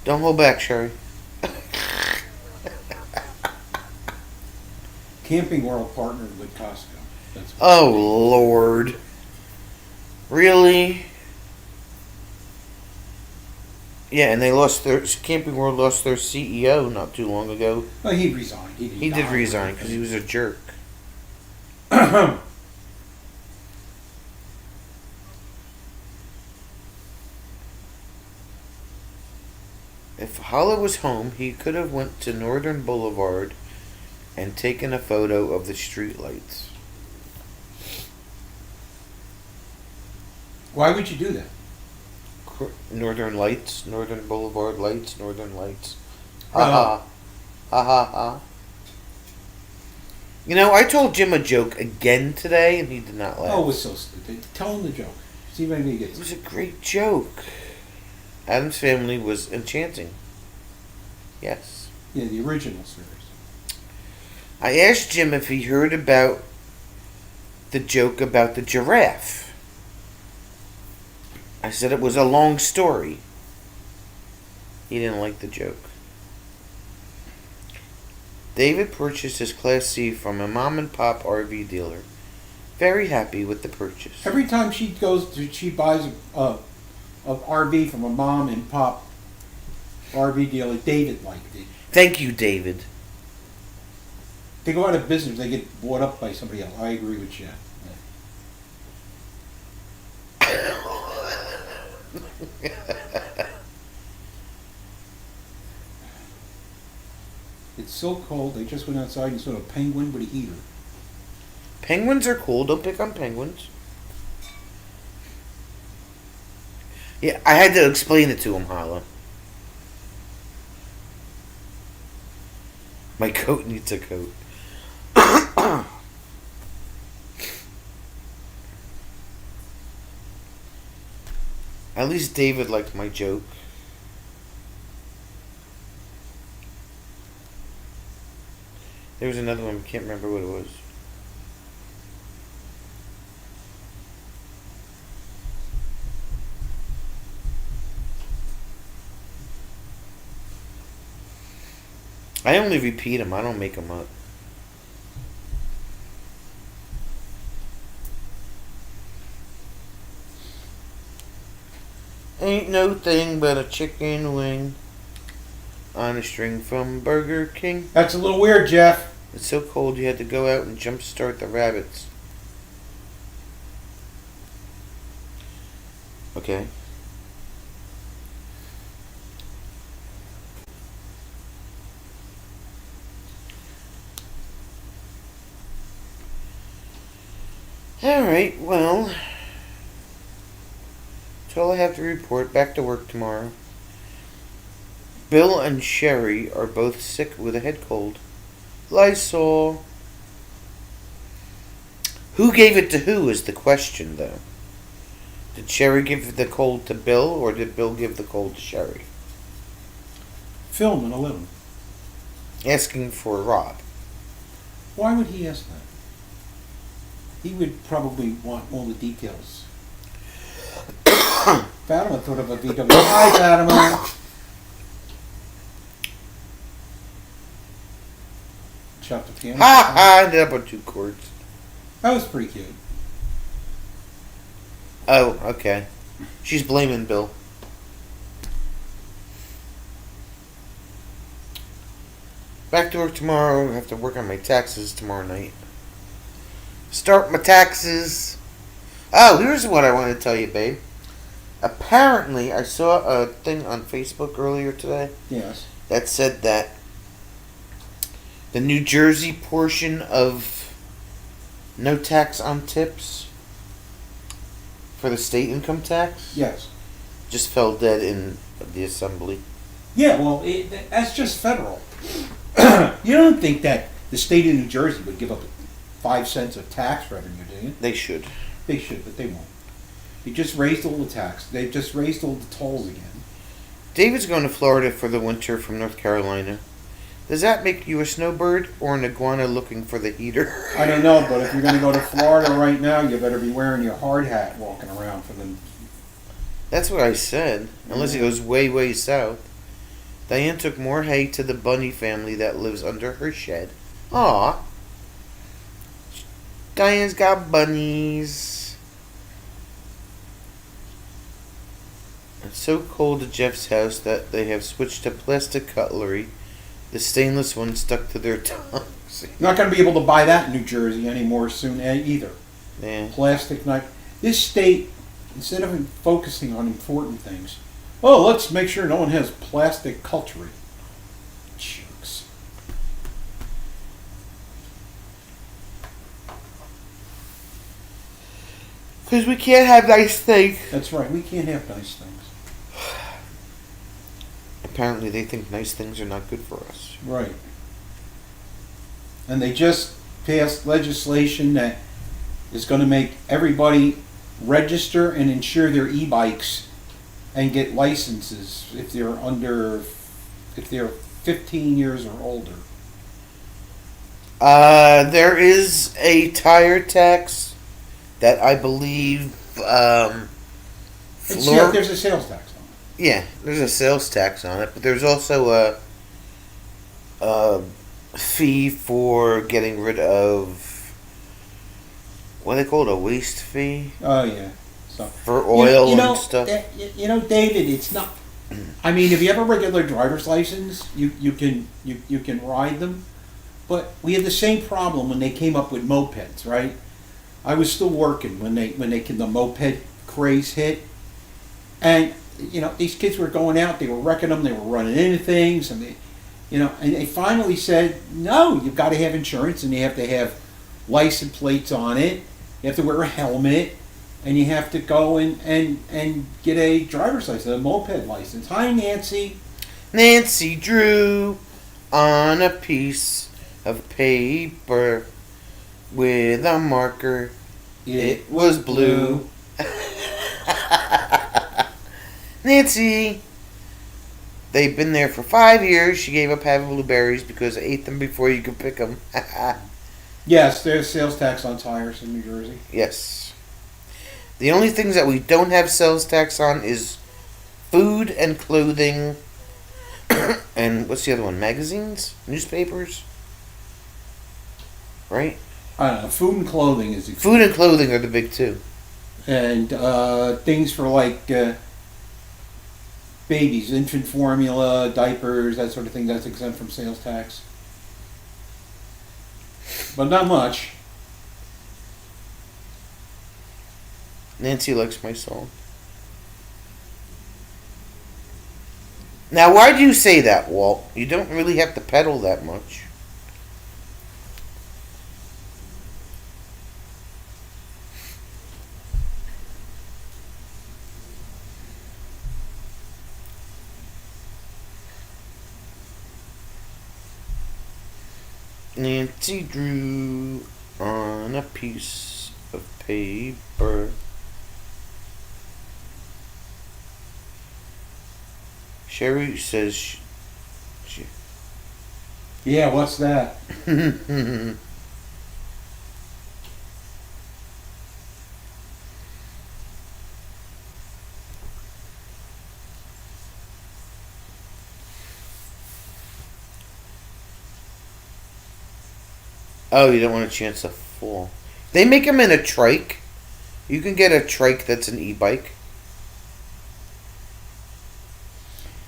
Don't hold back, Sherry. Camping World partnered with Costco. Oh, Lord. Really? Yeah, and they lost Camping World lost their CEO not too long ago. Well, he resigned. He did resign because he was a jerk. If Holla was home, he could have went to Northern Boulevard and taken a photo of the streetlights. Why would you do that? Northern Lights, Northern Boulevard Lights, Northern Lights. Ha ha. Ha ha ha. You know, I told Jim a joke again today, and he did not laugh. Oh, it was so stupid. Tell him the joke. See if anybody gets it. It was a great joke. Addams Family was enchanting. Yes. Yeah, the original series. I asked Jim if he heard about the joke about the giraffe. I said it was a long story. He didn't like the joke. David purchased his Class C from a mom and pop RV dealer. Very happy with the purchase. Every time she buys a RV from a mom and pop RV dealer, David liked it. Thank you, David. They go out of business, they get bought up by somebody else. I agree with you. It's so cold, they just went outside and saw a penguin with a heater. Penguins are cool. Don't pick on penguins. Yeah, I had to explain it to him, Holla. My coat needs a coat. At least David liked my joke. There was another one, I can't remember what it was. I only repeat them, I don't make them up. Ain't no thing but a chicken wing on a string from Burger King. That's a little weird, Jeff. It's so cold you had to go out and jumpstart the rabbits. Okay. Alright, well, that's all I have to report. Back to work tomorrow. Bill and Sherry are both sick with a head cold. Lysol. Who gave it to who is the question, though. Did Sherry give the cold to Bill, or did Bill give the cold to Sherry? Film in 11. Asking for Rob. Why would he ask that? He would probably want all the details. Fatima thought of a VW. Hi, Fatima. Shot the piano. Ha ha! I ended up with 2 chords. That was pretty cute. Oh, okay. She's blaming Bill. Back to work tomorrow. I have to work on my taxes tomorrow night. Start my taxes. Oh, here's what I want to tell you, babe. Apparently, I saw a thing on Facebook earlier today. Yes. That said that the New Jersey portion of no tax on tips for the state income tax Yes. just fell dead in the assembly. Yeah, well, that's just federal. You don't think that the state of New Jersey would give up 5 cents of tax revenue, do you? They should. They should, but they won't. They just raised all the tax. They've just raised all the tolls again. David's going to Florida for the winter from North Carolina. Does that make you a snowbird or an iguana looking for the heater? I don't know, but if you're going to go to Florida right now, you better be wearing your hard hat walking around for them. That's what I said. Unless it goes way, way south. Diane took more hay to the bunny family that lives under her shed. Aw. Diane's got bunnies. It's so cold at Jeff's house that they have switched to plastic cutlery. The stainless one stuck to their tongues. You're not going to be able to buy that in New Jersey anymore soon either. Yeah. Plastic knife. This state, instead of focusing on important things, oh, let's make sure no one has plastic cutlery. Jerks. Because we can't have nice things. That's right. We can't have nice things. Apparently they think nice things are not good for us. Right. And they just passed legislation that is going to make everybody register and insure their e-bikes and get licenses if they're 15 years or older. There is a tire tax that I believe There's a sales tax on it. Yeah, there's a sales tax on it, but there's also a fee for getting rid of what do they call it, a waste fee Oh yeah. So for oil and stuff. David, it's not. I mean, if you have a regular driver's license, you can ride them, but we had the same problem when they came up with mopeds, right? I was still working when the moped craze hit, and these kids were going out, they were wrecking them, they were running into things, and they finally said, no, you've got to have insurance, and you have to have license plates on it, you have to wear a helmet, and you have to go and get a driver's license, a moped license. Hi, Nancy. Nancy drew on a piece of paper with a marker. It was blue. Nancy, they've been there for 5 years. She gave up having blueberries because I ate them before you could pick them. Yes, there's sales tax on tires in New Jersey. Yes. The only things that we don't have sales tax on is food and clothing. And what's the other one? Magazines? Newspapers? Right? I don't know. Food and clothing is Food and clothing are the big two. And things for like babies, infant formula, diapers, that sort of thing, that's exempt from sales tax. But not much. Nancy likes my song. Now, why do you say that, Walt? You don't really have to pedal that much. Nancy drew on a piece of paper. Sherry says she Yeah, what's that? Oh, you don't want a chance to fall. They make them in a trike. You can get a trike that's an e-bike.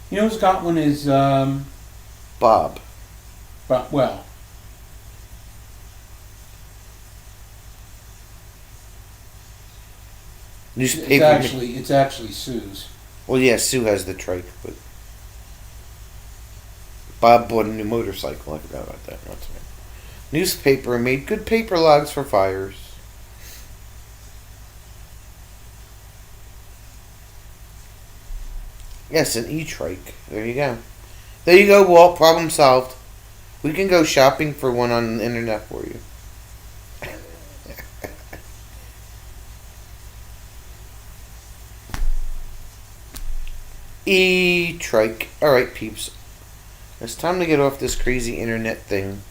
You know who's got one is, Bob. but, well, Newspaper. it's actually Sue's. Well, yeah, Sue has the trike, but Bob bought a new motorcycle. I forgot about that. That's right. Newspaper made good paper logs for fires. Yes, an e-trike. There you go. There you go, Walt. Problem solved. We can go shopping for one on the internet for you. E-trike. Alright, peeps. It's time to get off this crazy internet thing.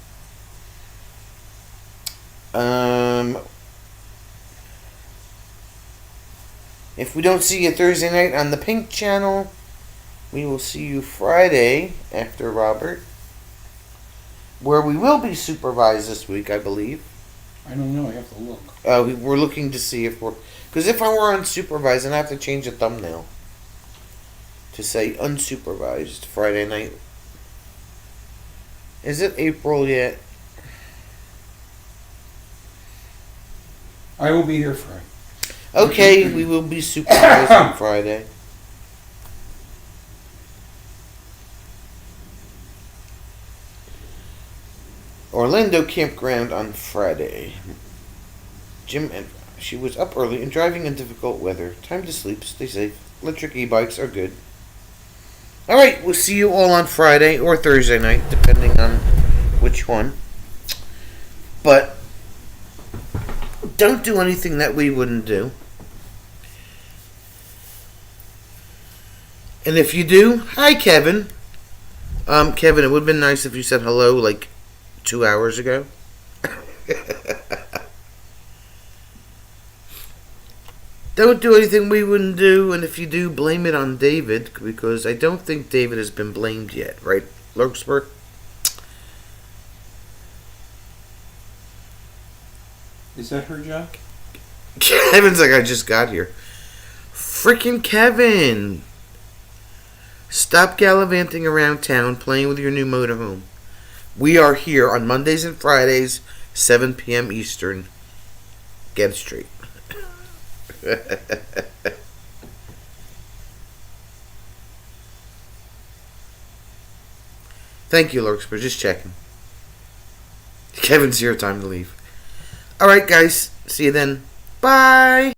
If we don't see you Thursday night on the Pink Channel, we will see you Friday after Robert, where we will be supervised this week, I believe. I don't know, I have to look. We're looking to see if we're... Because if I were unsupervised, then I have to change the thumbnail to say unsupervised Friday night. Is it April yet? I will be here Friday. Okay, we will be supervised on Friday. Orlando Campground on Friday. Jim and she was up early and driving in difficult weather. Time to sleep, stay safe. Electric e-bikes are good. Alright, we'll see you all on Friday or Thursday night, depending on which one. But don't do anything that we wouldn't do. And if you do, hi Kevin. Kevin, it would have been nice if you said hello like 2 hours ago. Don't do anything we wouldn't do, and if you do, blame it on David, because I don't think David has been blamed yet, right, Larkspur? Is that her job? Kevin's like, I just got here. Freaking Kevin! Stop gallivanting around town playing with your new motorhome. We are here on Mondays and Fridays, 7 p.m. Eastern. Get it straight. Thank you, Larkspur. Just checking. Kevin's here. Time to leave. Alright, guys. See you then. Bye!